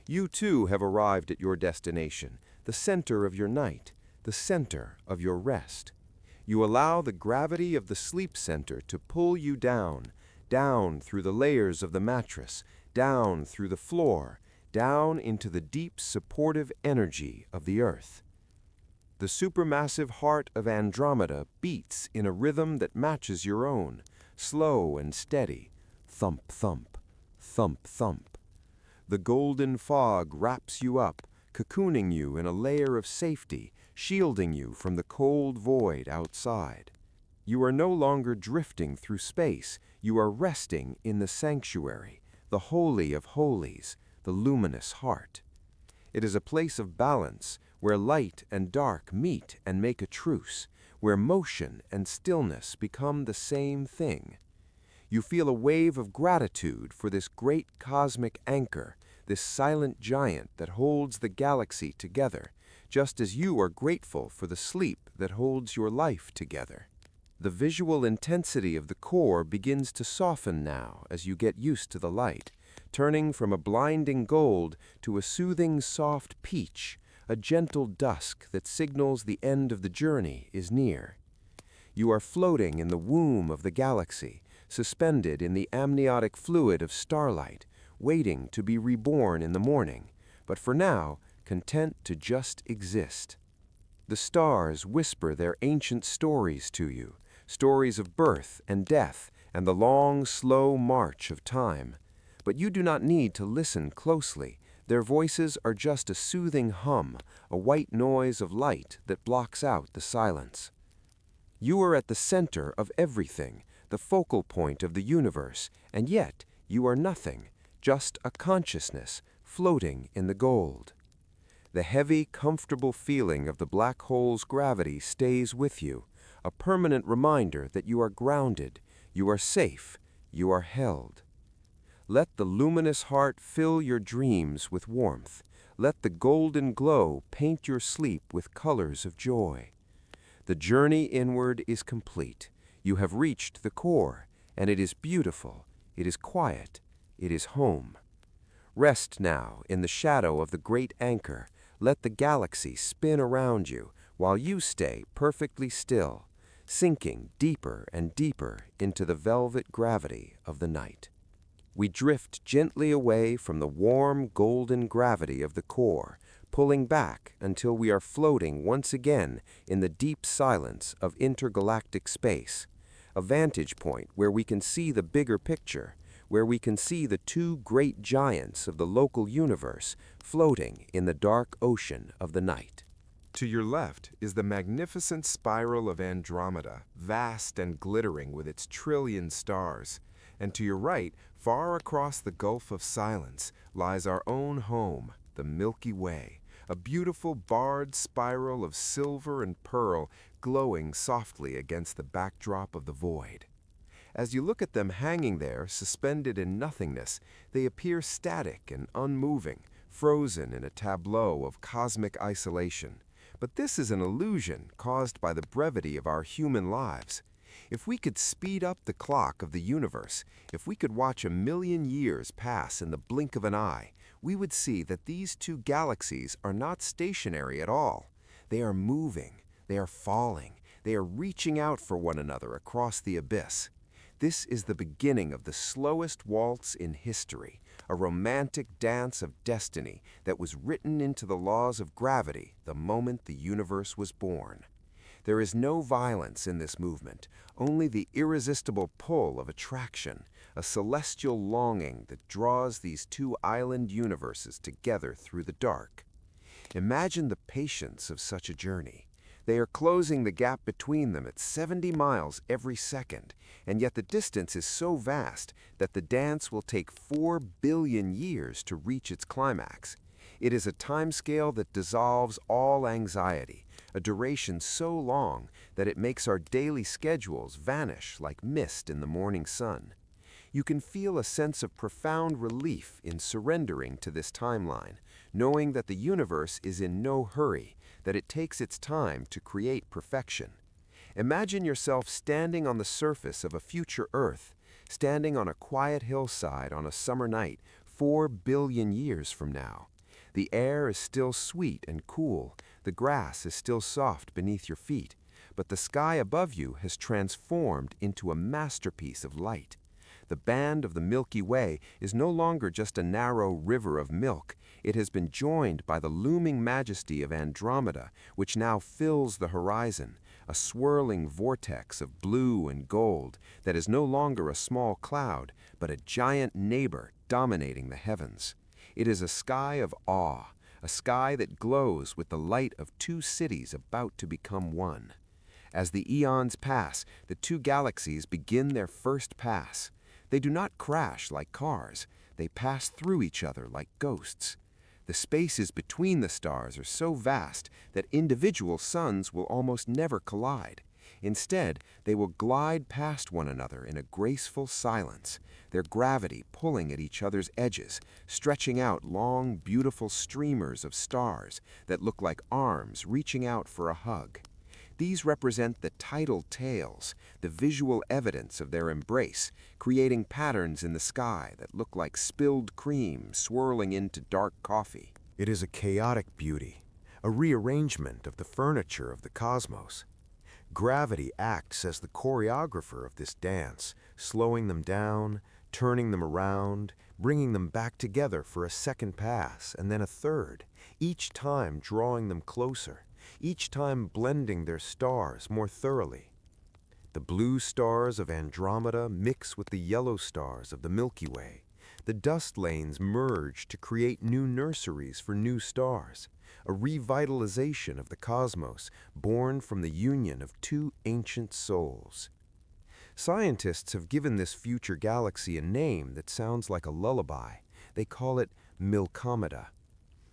You too have arrived at your destination, the center of your night, the center of your rest. You allow the gravity of the sleep center to pull you down, down through the layers of the mattress, down through the floor, down into the deep supportive energy of the earth. The supermassive heart of Andromeda beats in a rhythm that matches your own, slow and steady, thump, thump, thump, thump. The golden fog wraps you up, cocooning you in a layer of safety, shielding you from the cold void outside. You are no longer drifting through space. You are resting in the sanctuary, the holy of holies, the luminous heart. It is a place of balance, where light and dark meet and make a truce, where motion and stillness become the same thing. You feel a wave of gratitude for this great cosmic anchor, this silent giant that holds the galaxy together, just as you are grateful for the sleep that holds your life together. The visual intensity of the core begins to soften now as you get used to the light, turning from a blinding gold to a soothing soft peach, a gentle dusk that signals the end of the journey is near. You are floating in the womb of the galaxy, suspended in the amniotic fluid of starlight, waiting to be reborn in the morning, but for now, content to just exist. The stars whisper their ancient stories to you, stories of birth and death and the long, slow march of time. But you do not need to listen closely. Their voices are just a soothing hum, a white noise of light that blocks out the silence. You are at the center of everything, the focal point of the universe, and yet you are nothing, just a consciousness floating in the gold. The heavy, comfortable feeling of the black hole's gravity stays with you, a permanent reminder that you are grounded, you are safe, you are held. Let the luminous heart fill your dreams with warmth. Let the golden glow paint your sleep with colors of joy. The journey inward is complete. You have reached the core, and it is beautiful, it is quiet, it is home. Rest now in the shadow of the great anchor. Let the galaxy spin around you while you stay perfectly still, sinking deeper and deeper into the velvet gravity of the night. We drift gently away from the warm golden gravity of the core, pulling back until we are floating once again in the deep silence of intergalactic space, a vantage point where we can see the bigger picture, where we can see the two great giants of the local universe floating in the dark ocean of the night. To your left is the magnificent spiral of Andromeda, vast and glittering with its trillion stars. And to your right, far across the Gulf of Silence, lies our own home, the Milky Way, a beautiful barred spiral of silver and pearl glowing softly against the backdrop of the void. As you look at them hanging there, suspended in nothingness, they appear static and unmoving, frozen in a tableau of cosmic isolation. But this is an illusion caused by the brevity of our human lives. If we could speed up the clock of the universe, if we could watch 1,000,000 years pass in the blink of an eye, we would see that these two galaxies are not stationary at all. They are moving, they are falling, they are reaching out for one another across the abyss. This is the beginning of the slowest waltz in history, a romantic dance of destiny that was written into the laws of gravity the moment the universe was born. There is no violence in this movement, only the irresistible pull of attraction, a celestial longing that draws these two island universes together through the dark. Imagine the patience of such a journey. They are closing the gap between them at 70 miles every second, and yet the distance is so vast that the dance will take 4 billion years to reach its climax. It is a timescale that dissolves all anxiety, a duration so long that it makes our daily schedules vanish like mist in the morning sun. You can feel a sense of profound relief in surrendering to this timeline, knowing that the universe is in no hurry, that it takes its time to create perfection. Imagine yourself standing on the surface of a future Earth, standing on a quiet hillside on a summer night 4 billion years from now. The air is still sweet and cool, the grass is still soft beneath your feet, but the sky above you has transformed into a masterpiece of light. The band of the Milky Way is no longer just a narrow river of milk. It has been joined by the looming majesty of Andromeda, which now fills the horizon, a swirling vortex of blue and gold that is no longer a small cloud, but a giant neighbor dominating the heavens. It is a sky of awe, a sky that glows with the light of two cities about to become one. As the eons pass, the two galaxies begin their first pass. They do not crash like cars. They pass through each other like ghosts. The spaces between the stars are so vast that individual suns will almost never collide. Instead, they will glide past one another in a graceful silence, their gravity pulling at each other's edges, stretching out long, beautiful streamers of stars that look like arms reaching out for a hug. These represent the tidal tails, the visual evidence of their embrace, creating patterns in the sky that look like spilled cream swirling into dark coffee. It is a chaotic beauty, a rearrangement of the furniture of the cosmos. Gravity acts as the choreographer of this dance, slowing them down, turning them around, bringing them back together for a second pass and then a third, each time drawing them closer, each time blending their stars more thoroughly. The blue stars of Andromeda mix with the yellow stars of the Milky Way. The dust lanes merge to create new nurseries for new stars, a revitalization of the cosmos born from the union of two ancient souls. Scientists have given this future galaxy a name that sounds like a lullaby. They call it Milkomeda.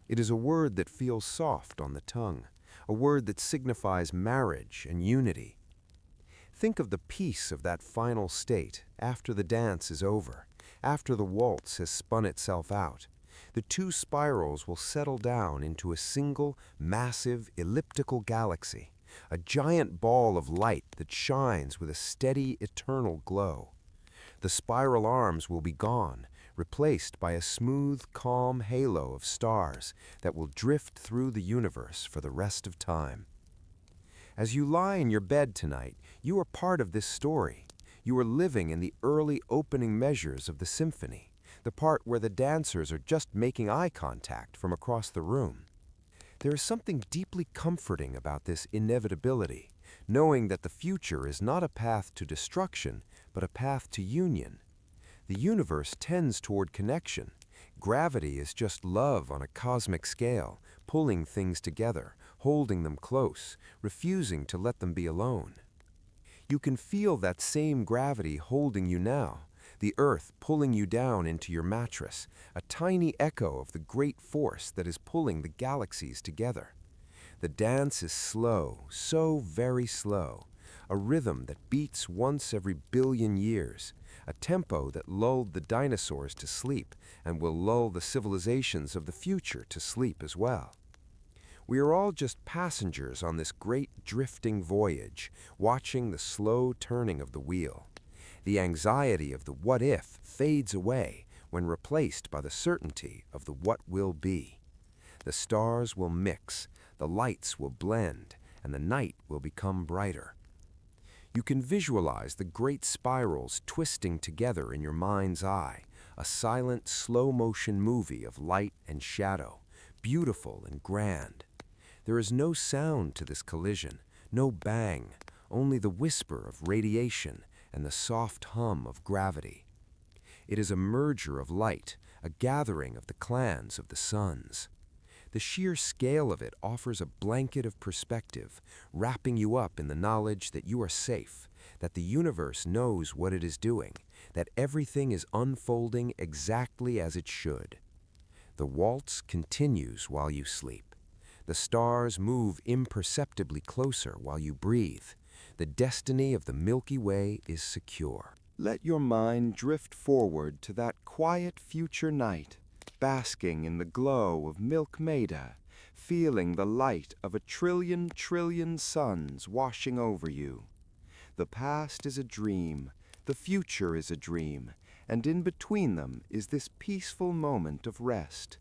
It is a word that feels soft on the tongue, a word that signifies marriage and unity. Think of the peace of that final state after the dance is over, after the waltz has spun itself out. The two spirals will settle down into a single, massive, elliptical galaxy, a giant ball of light that shines with a steady, eternal glow. The spiral arms will be gone, replaced by a smooth, calm halo of stars that will drift through the universe for the rest of time. As you lie in your bed tonight, you are part of this story. You are living in the early opening measures of the symphony, the part where the dancers are just making eye contact from across the room. There is something deeply comforting about this inevitability, knowing that the future is not a path to destruction, but a path to union. The universe tends toward connection. Gravity is just love on a cosmic scale, pulling things together, holding them close, refusing to let them be alone. You can feel that same gravity holding you now, the earth pulling you down into your mattress, a tiny echo of the great force that is pulling the galaxies together. The dance is slow, so very slow, a rhythm that beats once every billion years, a tempo that lulled the dinosaurs to sleep and will lull the civilizations of the future to sleep as well. We are all just passengers on this great drifting voyage, watching the slow turning of the wheel. The anxiety of the what if fades away when replaced by the certainty of the what will be. The stars will mix, the lights will blend, and the night will become brighter. You can visualize the great spirals twisting together in your mind's eye, a silent, slow-motion movie of light and shadow, beautiful and grand. There is no sound to this collision, no bang, only the whisper of radiation and the soft hum of gravity. It is a merger of light, a gathering of the clans of the suns. The sheer scale of it offers a blanket of perspective, wrapping you up in the knowledge that you are safe, that the universe knows what it is doing, that everything is unfolding exactly as it should. The waltz continues while you sleep. The stars move imperceptibly closer while you breathe. The destiny of the Milky Way is secure. Let your mind drift forward to that quiet future night, basking in the glow of Milkomeda, feeling the light of a trillion suns washing over you. The past is a dream, the future is a dream, and in between them is this peaceful moment of rest.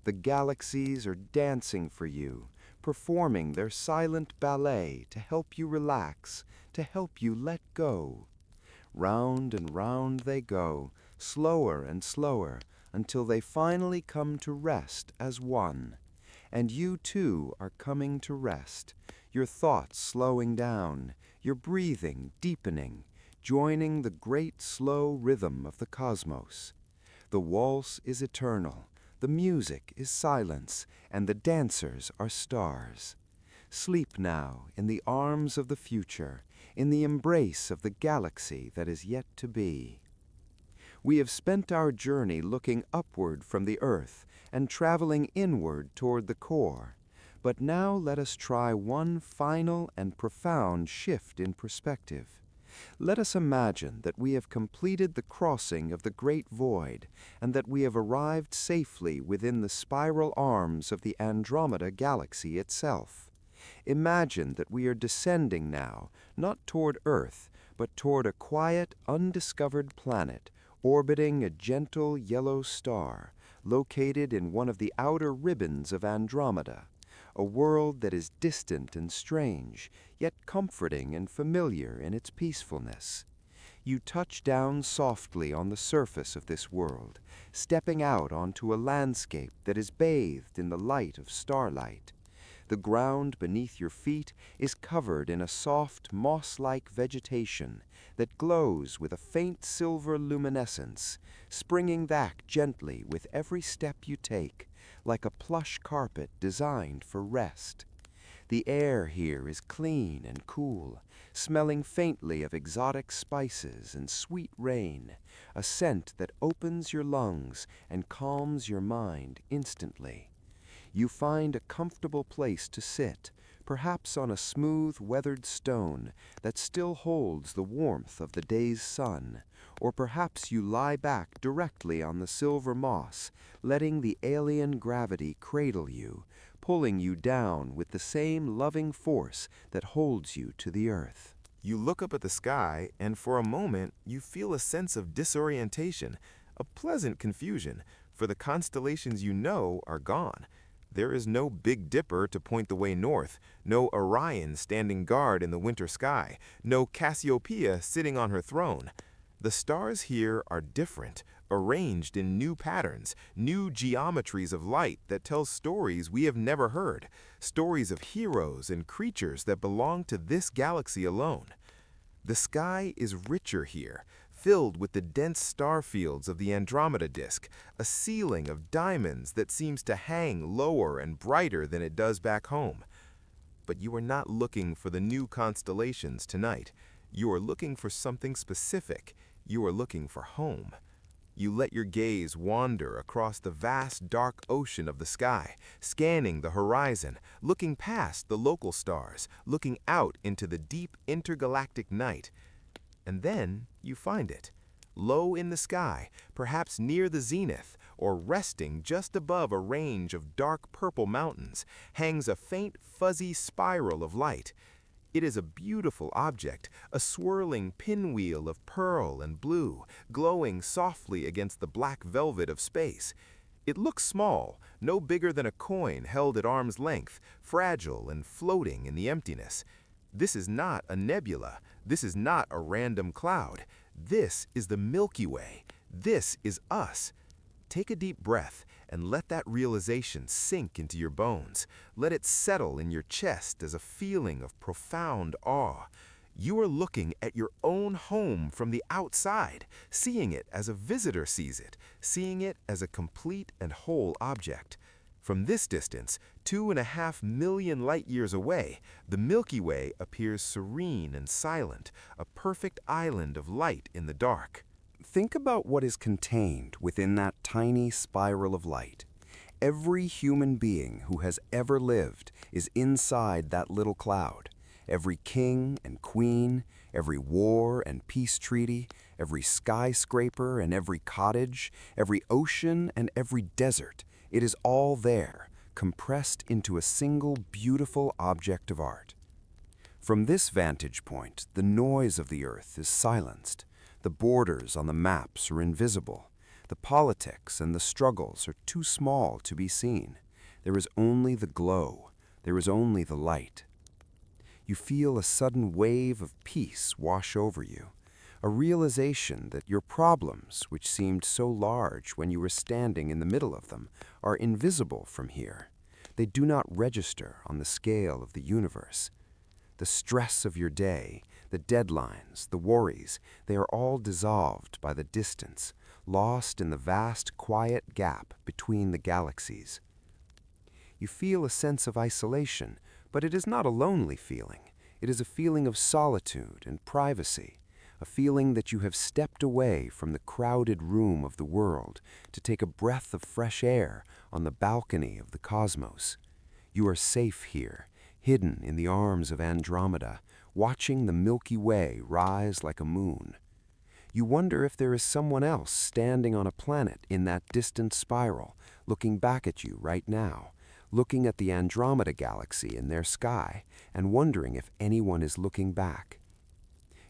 The galaxies are dancing for you, performing their silent ballet to help you relax, to help you let go. Round and round they go, slower and slower, until they finally come to rest as one. And you too are coming to rest, your thoughts slowing down, your breathing deepening, joining the great slow rhythm of the cosmos. The waltz is eternal, the music is silence, and the dancers are stars. Sleep now in the arms of the future, in the embrace of the galaxy that is yet to be. We have spent our journey looking upward from the earth and traveling inward toward the core. But now let us try one final and profound shift in perspective. Let us imagine that we have completed the crossing of the great void and that we have arrived safely within the spiral arms of the Andromeda Galaxy itself. Imagine that we are descending now, not toward Earth, but toward a quiet, undiscovered planet, orbiting a gentle yellow star, located in one of the outer ribbons of Andromeda, a world that is distant and strange, yet comforting and familiar in its peacefulness. You touch down softly on the surface of this world, stepping out onto a landscape that is bathed in the light of starlight. The ground beneath your feet is covered in a soft, moss-like vegetation that glows with a faint silver luminescence, springing back gently with every step you take, like a plush carpet designed for rest. The air here is clean and cool, smelling faintly of exotic spices and sweet rain, a scent that opens your lungs and calms your mind instantly. You find a comfortable place to sit, perhaps on a smooth, weathered stone that still holds the warmth of the day's sun, or perhaps you lie back directly on the silver moss, letting the alien gravity cradle you, pulling you down with the same loving force that holds you to the earth. You look up at the sky, and for a moment, you feel a sense of disorientation, A pleasant confusion, for the constellations you know are gone. There is no Big Dipper to point the way north, no Orion standing guard in the winter sky, no Cassiopeia sitting on her throne. The stars here are different, arranged in new patterns, new geometries of light that tell stories we have never heard, stories of heroes and creatures that belong to this galaxy alone. The sky is richer here, filled with the dense star fields of the Andromeda disk, a ceiling of diamonds that seems to hang lower and brighter than it does back home. But you are not looking for the new constellations tonight. You are looking for something specific. You are looking for home. You let your gaze wander across the vast dark ocean of the sky, scanning the horizon, looking past the local stars, looking out into the deep intergalactic night. And then you find it. Low in the sky, perhaps near the zenith, or resting just above a range of dark purple mountains, hangs a faint fuzzy spiral of light. It is a beautiful object, a swirling pinwheel of pearl and blue, glowing softly against the black velvet of space. It looks small, no bigger than a coin held at arm's length, fragile and floating in the emptiness. This is not a nebula. This is not a random cloud. This is the Milky Way. This is us. Take a deep breath and let that realization sink into your bones. Let it settle in your chest as a feeling of profound awe. You are looking at your own home from the outside, seeing it as a visitor sees it, seeing it as a complete and whole object. From this distance, 2.5 million light-years away, the Milky Way appears serene and silent, a perfect island of light in the dark. Think about what is contained within that tiny spiral of light. Every human being who has ever lived is inside that little cloud. Every king and queen, every war and peace treaty, every skyscraper and every cottage, every ocean and every desert, it is all there, compressed into a single beautiful object of art. From this vantage point, the noise of the earth is silenced. The borders on the maps are invisible. The politics and the struggles are too small to be seen. There is only the glow. There is only the light. You feel a sudden wave of peace wash over you, a realization that your problems, which seemed so large when you were standing in the middle of them, are invisible from here. They do not register on the scale of the universe. The stress of your day, the deadlines, the worries, they are all dissolved by the distance, lost in the vast, quiet gap between the galaxies. You feel a sense of isolation, but it is not a lonely feeling. It is a feeling of solitude and privacy, a feeling that you have stepped away from the crowded room of the world to take a breath of fresh air on the balcony of the cosmos. You are safe here, hidden in the arms of Andromeda, watching the Milky Way rise like a moon. You wonder if there is someone else standing on a planet in that distant spiral, looking back at you right now, looking at the Andromeda Galaxy in their sky, and wondering if anyone is looking back.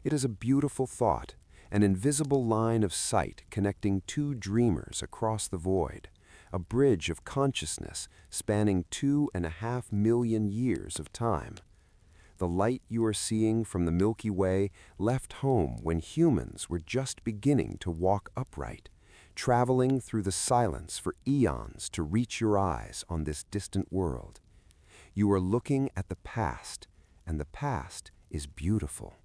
It is a beautiful thought, an invisible line of sight connecting two dreamers across the void, a bridge of consciousness spanning 2.5 million years of time. The light you are seeing from the Milky Way left home when humans were just beginning to walk upright, traveling through the silence for eons to reach your eyes on this distant world. You are looking at the past, and the past is beautiful.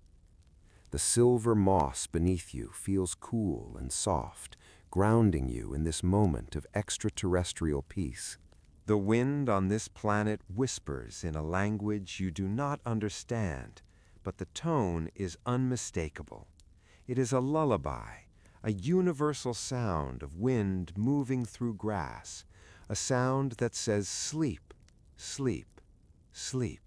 The silver moss beneath you feels cool and soft, grounding you in this moment of extraterrestrial peace. The wind on this planet whispers in a language you do not understand, but the tone is unmistakable. It is a lullaby, a universal sound of wind moving through grass, a sound that says sleep, sleep, sleep.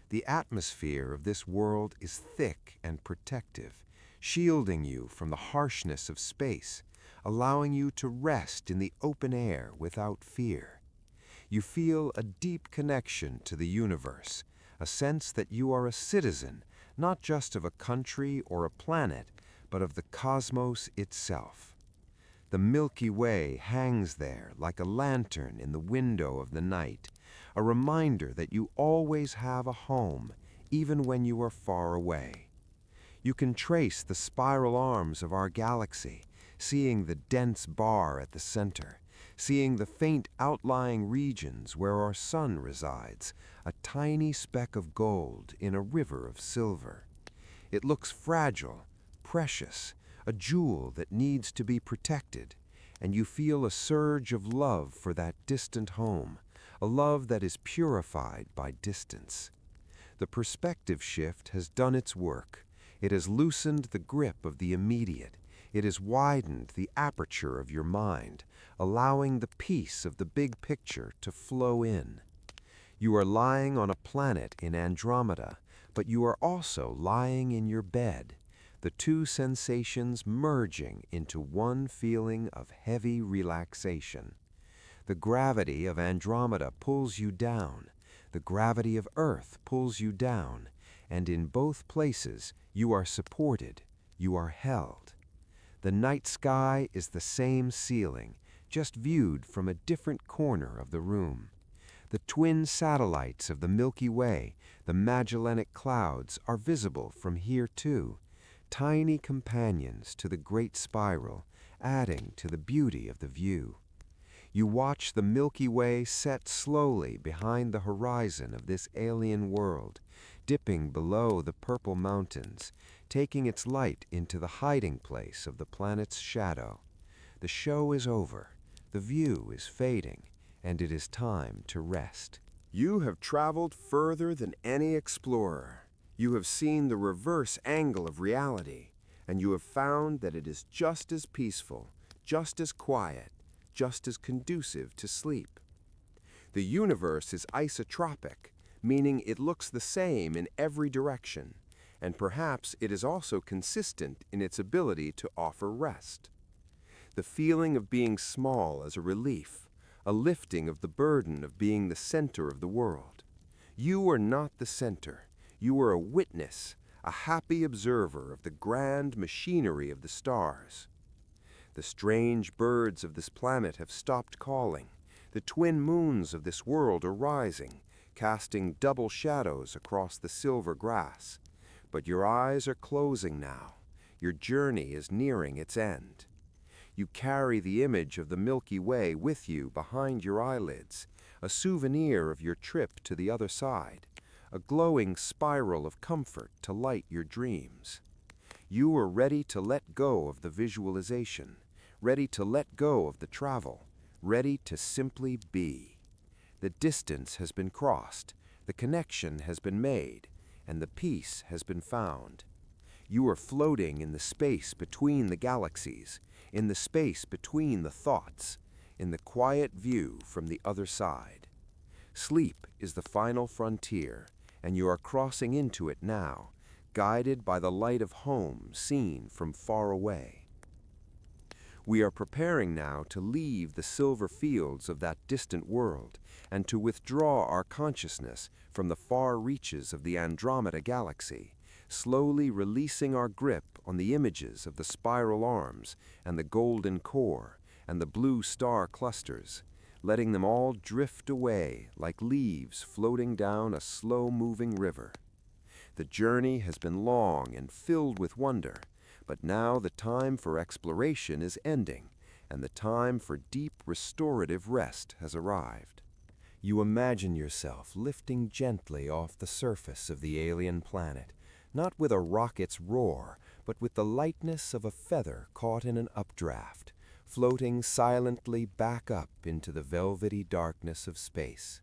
The atmosphere of this world is thick and protective, shielding you from the harshness of space, allowing you to rest in the open air without fear. You feel a deep connection to the universe, a sense that you are a citizen, not just of a country or a planet, but of the cosmos itself. The Milky Way hangs there like a lantern in the window of the night, a reminder that you always have a home, even when you are far away. You can trace the spiral arms of our galaxy, seeing the dense bar at the center, seeing the faint outlying regions where our sun resides, a tiny speck of gold in a river of silver. It looks fragile, precious, a jewel that needs to be protected, and you feel a surge of love for that distant home, a love that is purified by distance. The perspective shift has done its work. It has loosened the grip of the immediate. It has widened the aperture of your mind, allowing the peace of the big picture to flow in. You are lying on a planet in Andromeda, but you are also lying in your bed, the two sensations merging into one feeling of heavy relaxation. The gravity of Andromeda pulls you down, the gravity of Earth pulls you down, and in both places you are supported, you are held. The night sky is the same ceiling, just viewed from a different corner of the room. The twin satellites of the Milky Way, the Magellanic Clouds, are visible from here too, tiny companions to the great spiral, adding to the beauty of the view. You watch the Milky Way set slowly behind the horizon of this alien world, dipping below the purple mountains, taking its light into the hiding place of the planet's shadow. The show is over, the view is fading, and it is time to rest. You have traveled further than any explorer. You have seen the reverse angle of reality, and you have found that it is just as peaceful, just as quiet, just as conducive to sleep. The universe is isotropic, meaning it looks the same in every direction, and perhaps it is also consistent in its ability to offer rest. The feeling of being small as a relief, a lifting of the burden of being the center of the world. You are not the center. You are a witness, a happy observer of the grand machinery of the stars. The strange birds of this planet have stopped calling. The twin moons of this world are rising, casting double shadows across the silver grass. But your eyes are closing now. Your journey is nearing its end. You carry the image of the Milky Way with you behind your eyelids, a souvenir of your trip to the other side, a glowing spiral of comfort to light your dreams. You are ready to let go of the visualization, ready to let go of the travel, ready to simply be. The distance has been crossed, the connection has been made, and the peace has been found. You are floating in the space between the galaxies, in the space between the thoughts, in the quiet view from the other side. Sleep is the final frontier, and you are crossing into it now, guided by the light of home seen from far away. We are preparing now to leave the silver fields of that distant world and to withdraw our consciousness from the far reaches of the Andromeda Galaxy, slowly releasing our grip on the images of the spiral arms and the golden core and the blue star clusters, letting them all drift away like leaves floating down a slow-moving river. The journey has been long and filled with wonder, but now the time for exploration is ending, and the time for deep restorative rest has arrived. You imagine yourself lifting gently off the surface of the alien planet, not with a rocket's roar, but with the lightness of a feather caught in an updraft, floating silently back up into the velvety darkness of space.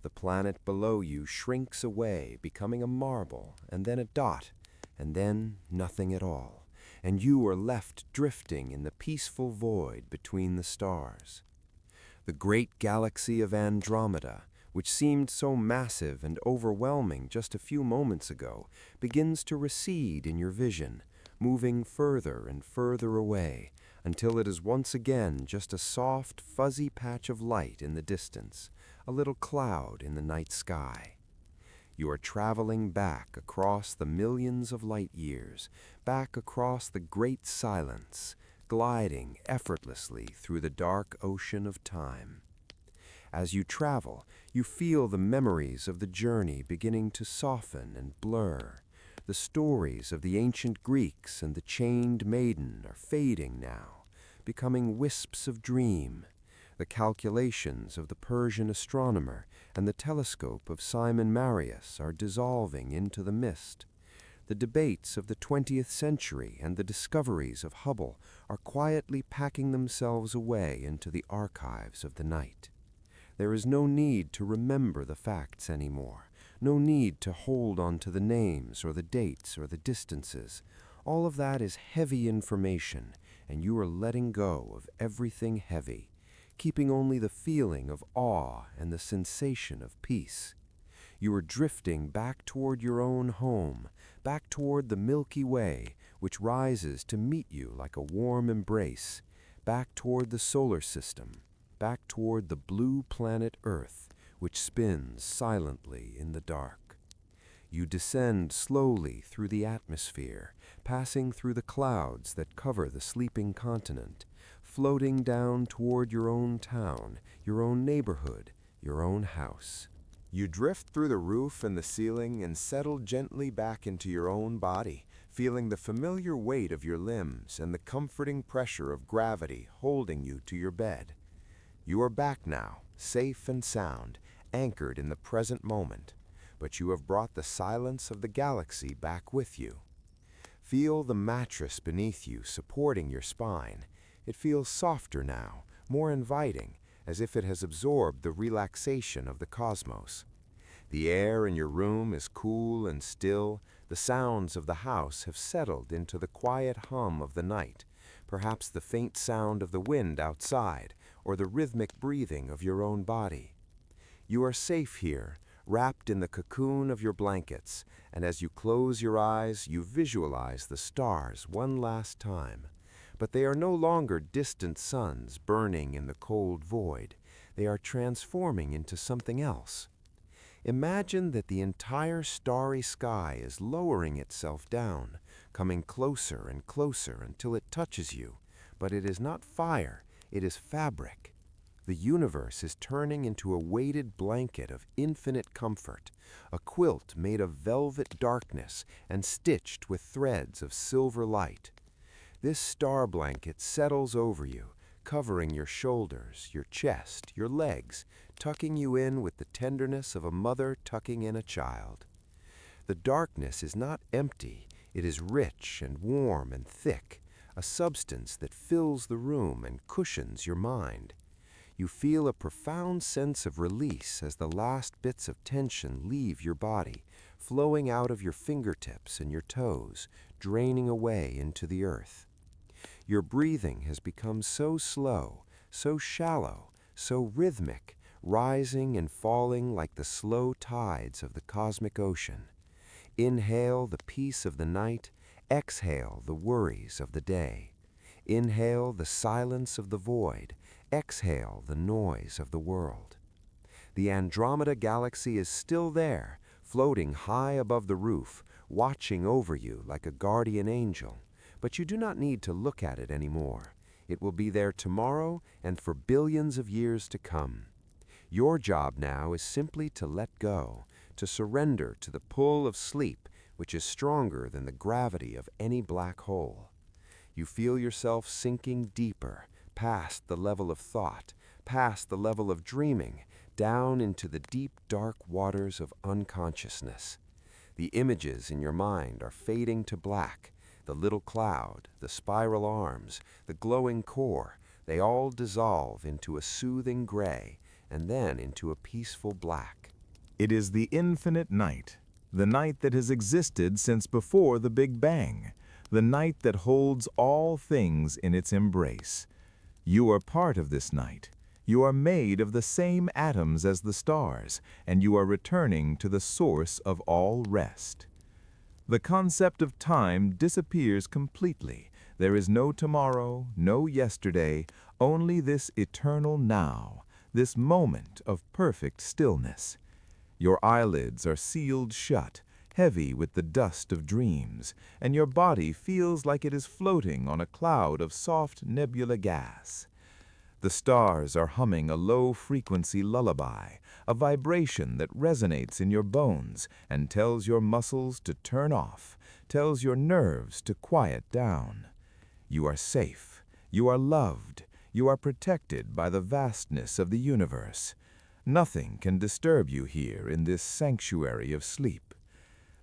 The planet below you shrinks away, becoming a marble, and then a dot, and then nothing at all, and you are left drifting in the peaceful void between the stars. The great galaxy of Andromeda, which seemed so massive and overwhelming just a few moments ago, begins to recede in your vision, moving further and further away, until it is once again just a soft, fuzzy patch of light in the distance, a little cloud in the night sky. You are traveling back across the millions of light years, back across the great silence, gliding effortlessly through the dark ocean of time. As you travel, you feel the memories of the journey beginning to soften and blur. The stories of the ancient Greeks and the chained Maiden are fading now, becoming wisps of dream. The calculations of the Persian astronomer and the telescope of Simon Marius are dissolving into the mist. The debates of the 20th century and the discoveries of Hubble are quietly packing themselves away into the archives of the night. There is no need to remember the facts anymore, no need to hold on to the names or the dates or the distances. All of that is heavy information, and you are letting go of everything heavy, keeping only the feeling of awe and the sensation of peace. You are drifting back toward your own home, back toward the Milky Way, which rises to meet you like a warm embrace, back toward the solar system, back toward the blue planet Earth, which spins silently in the dark. You descend slowly through the atmosphere, passing through the clouds that cover the sleeping continent, floating down toward your own town, your own neighborhood, your own house. You drift through the roof and the ceiling and settle gently back into your own body, feeling the familiar weight of your limbs and the comforting pressure of gravity holding you to your bed. You are back now, safe and sound, anchored in the present moment, but you have brought the silence of the galaxy back with you. Feel the mattress beneath you supporting your spine. It feels softer now, more inviting, as if it has absorbed the relaxation of the cosmos. The air in your room is cool and still. The sounds of the house have settled into the quiet hum of the night, perhaps the faint sound of the wind outside, or the rhythmic breathing of your own body. You are safe here, wrapped in the cocoon of your blankets, and as you close your eyes, you visualize the stars one last time. But they are no longer distant suns burning in the cold void. They are transforming into something else. Imagine that the entire starry sky is lowering itself down, coming closer and closer until it touches you. But it is not fire, it is fabric. The universe is turning into a weighted blanket of infinite comfort, a quilt made of velvet darkness and stitched with threads of silver light. This star blanket settles over you, covering your shoulders, your chest, your legs, tucking you in with the tenderness of a mother tucking in a child. The darkness is not empty, it is rich and warm and thick, a substance that fills the room and cushions your mind. You feel a profound sense of release as the last bits of tension leave your body, flowing out of your fingertips and your toes, draining away into the earth. Your breathing has become so slow, so shallow, so rhythmic, rising and falling like the slow tides of the cosmic ocean. Inhale the peace of the night, exhale the worries of the day. Inhale the silence of the void, exhale the noise of the world. The Andromeda Galaxy is still there, floating high above the roof, watching over you like a guardian angel. But you do not need to look at it anymore. It will be there tomorrow and for billions of years to come. Your job now is simply to let go, to surrender to the pull of sleep, which is stronger than the gravity of any black hole. You feel yourself sinking deeper, past the level of thought, past the level of dreaming, down into the deep, dark waters of unconsciousness. The images in your mind are fading to black. The little cloud, the spiral arms, the glowing core, they all dissolve into a soothing gray and then into a peaceful black. It is the infinite night, the night that has existed since before the Big Bang, the night that holds all things in its embrace. You are part of this night. You are made of the same atoms as the stars, and you are returning to the source of all rest. The concept of time disappears completely. There is no tomorrow, no yesterday, only this eternal now, this moment of perfect stillness. Your eyelids are sealed shut, heavy with the dust of dreams, and your body feels like it is floating on a cloud of soft nebula gas. The stars are humming a low-frequency lullaby, a vibration that resonates in your bones and tells your muscles to turn off, tells your nerves to quiet down. You are safe, you are loved, you are protected by the vastness of the universe. Nothing can disturb you here in this sanctuary of sleep.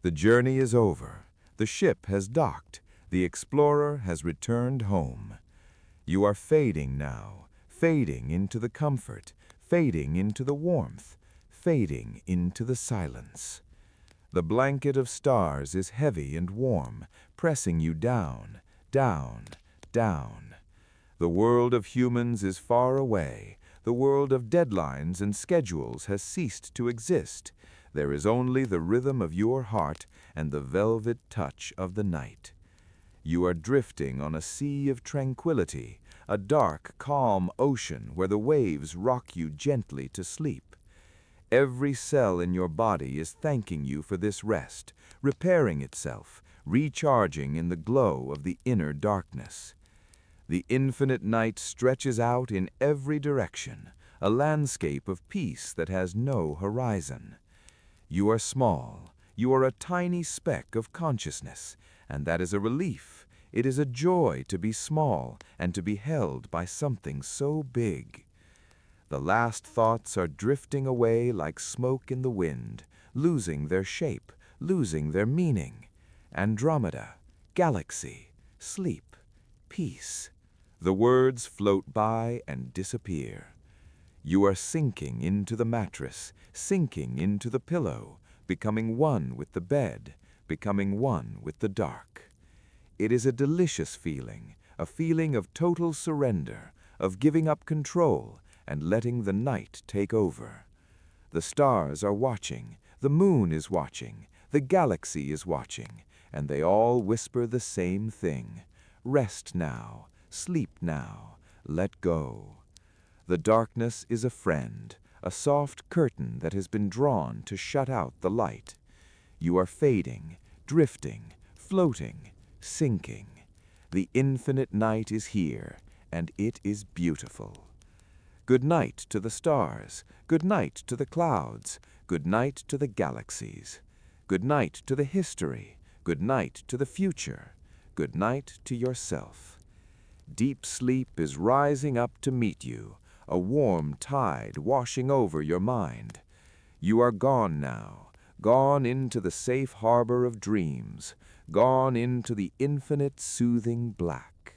The journey is over, the ship has docked, the explorer has returned home. You are fading now, fading into the comfort, fading into the warmth, fading into the silence. The blanket of stars is heavy and warm, pressing you down, down, down. The world of humans is far away. The world of deadlines and schedules has ceased to exist. There is only the rhythm of your heart and the velvet touch of the night. You are drifting on a sea of tranquility, a dark, calm ocean where the waves rock you gently to sleep. Every cell in your body is thanking you for this rest, repairing itself, recharging in the glow of the inner darkness. The infinite night stretches out in every direction, a landscape of peace that has no horizon. You are small, you are a tiny speck of consciousness, and that is a relief. It is a joy to be small and to be held by something so big. The last thoughts are drifting away like smoke in the wind, losing their shape, losing their meaning. Andromeda, Galaxy, sleep, peace. The words float by and disappear. You are sinking into the mattress, sinking into the pillow, becoming one with the bed, becoming one with the dark. It is a delicious feeling, a feeling of total surrender, of giving up control and letting the night take over. The stars are watching, the moon is watching, the galaxy is watching, and they all whisper the same thing. Rest now, sleep now, let go. The darkness is a friend, a soft curtain that has been drawn to shut out the light. You are fading, drifting, floating, sinking. The infinite night is here, and it is beautiful. Good night to the stars, good night to the clouds, good night to the galaxies. Good night to the history, good night to the future, good night to yourself. Deep sleep is rising up to meet you, a warm tide washing over your mind. You are gone now, gone into the safe harbor of dreams, gone into the infinite soothing black.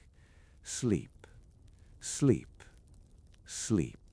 Sleep, sleep, sleep.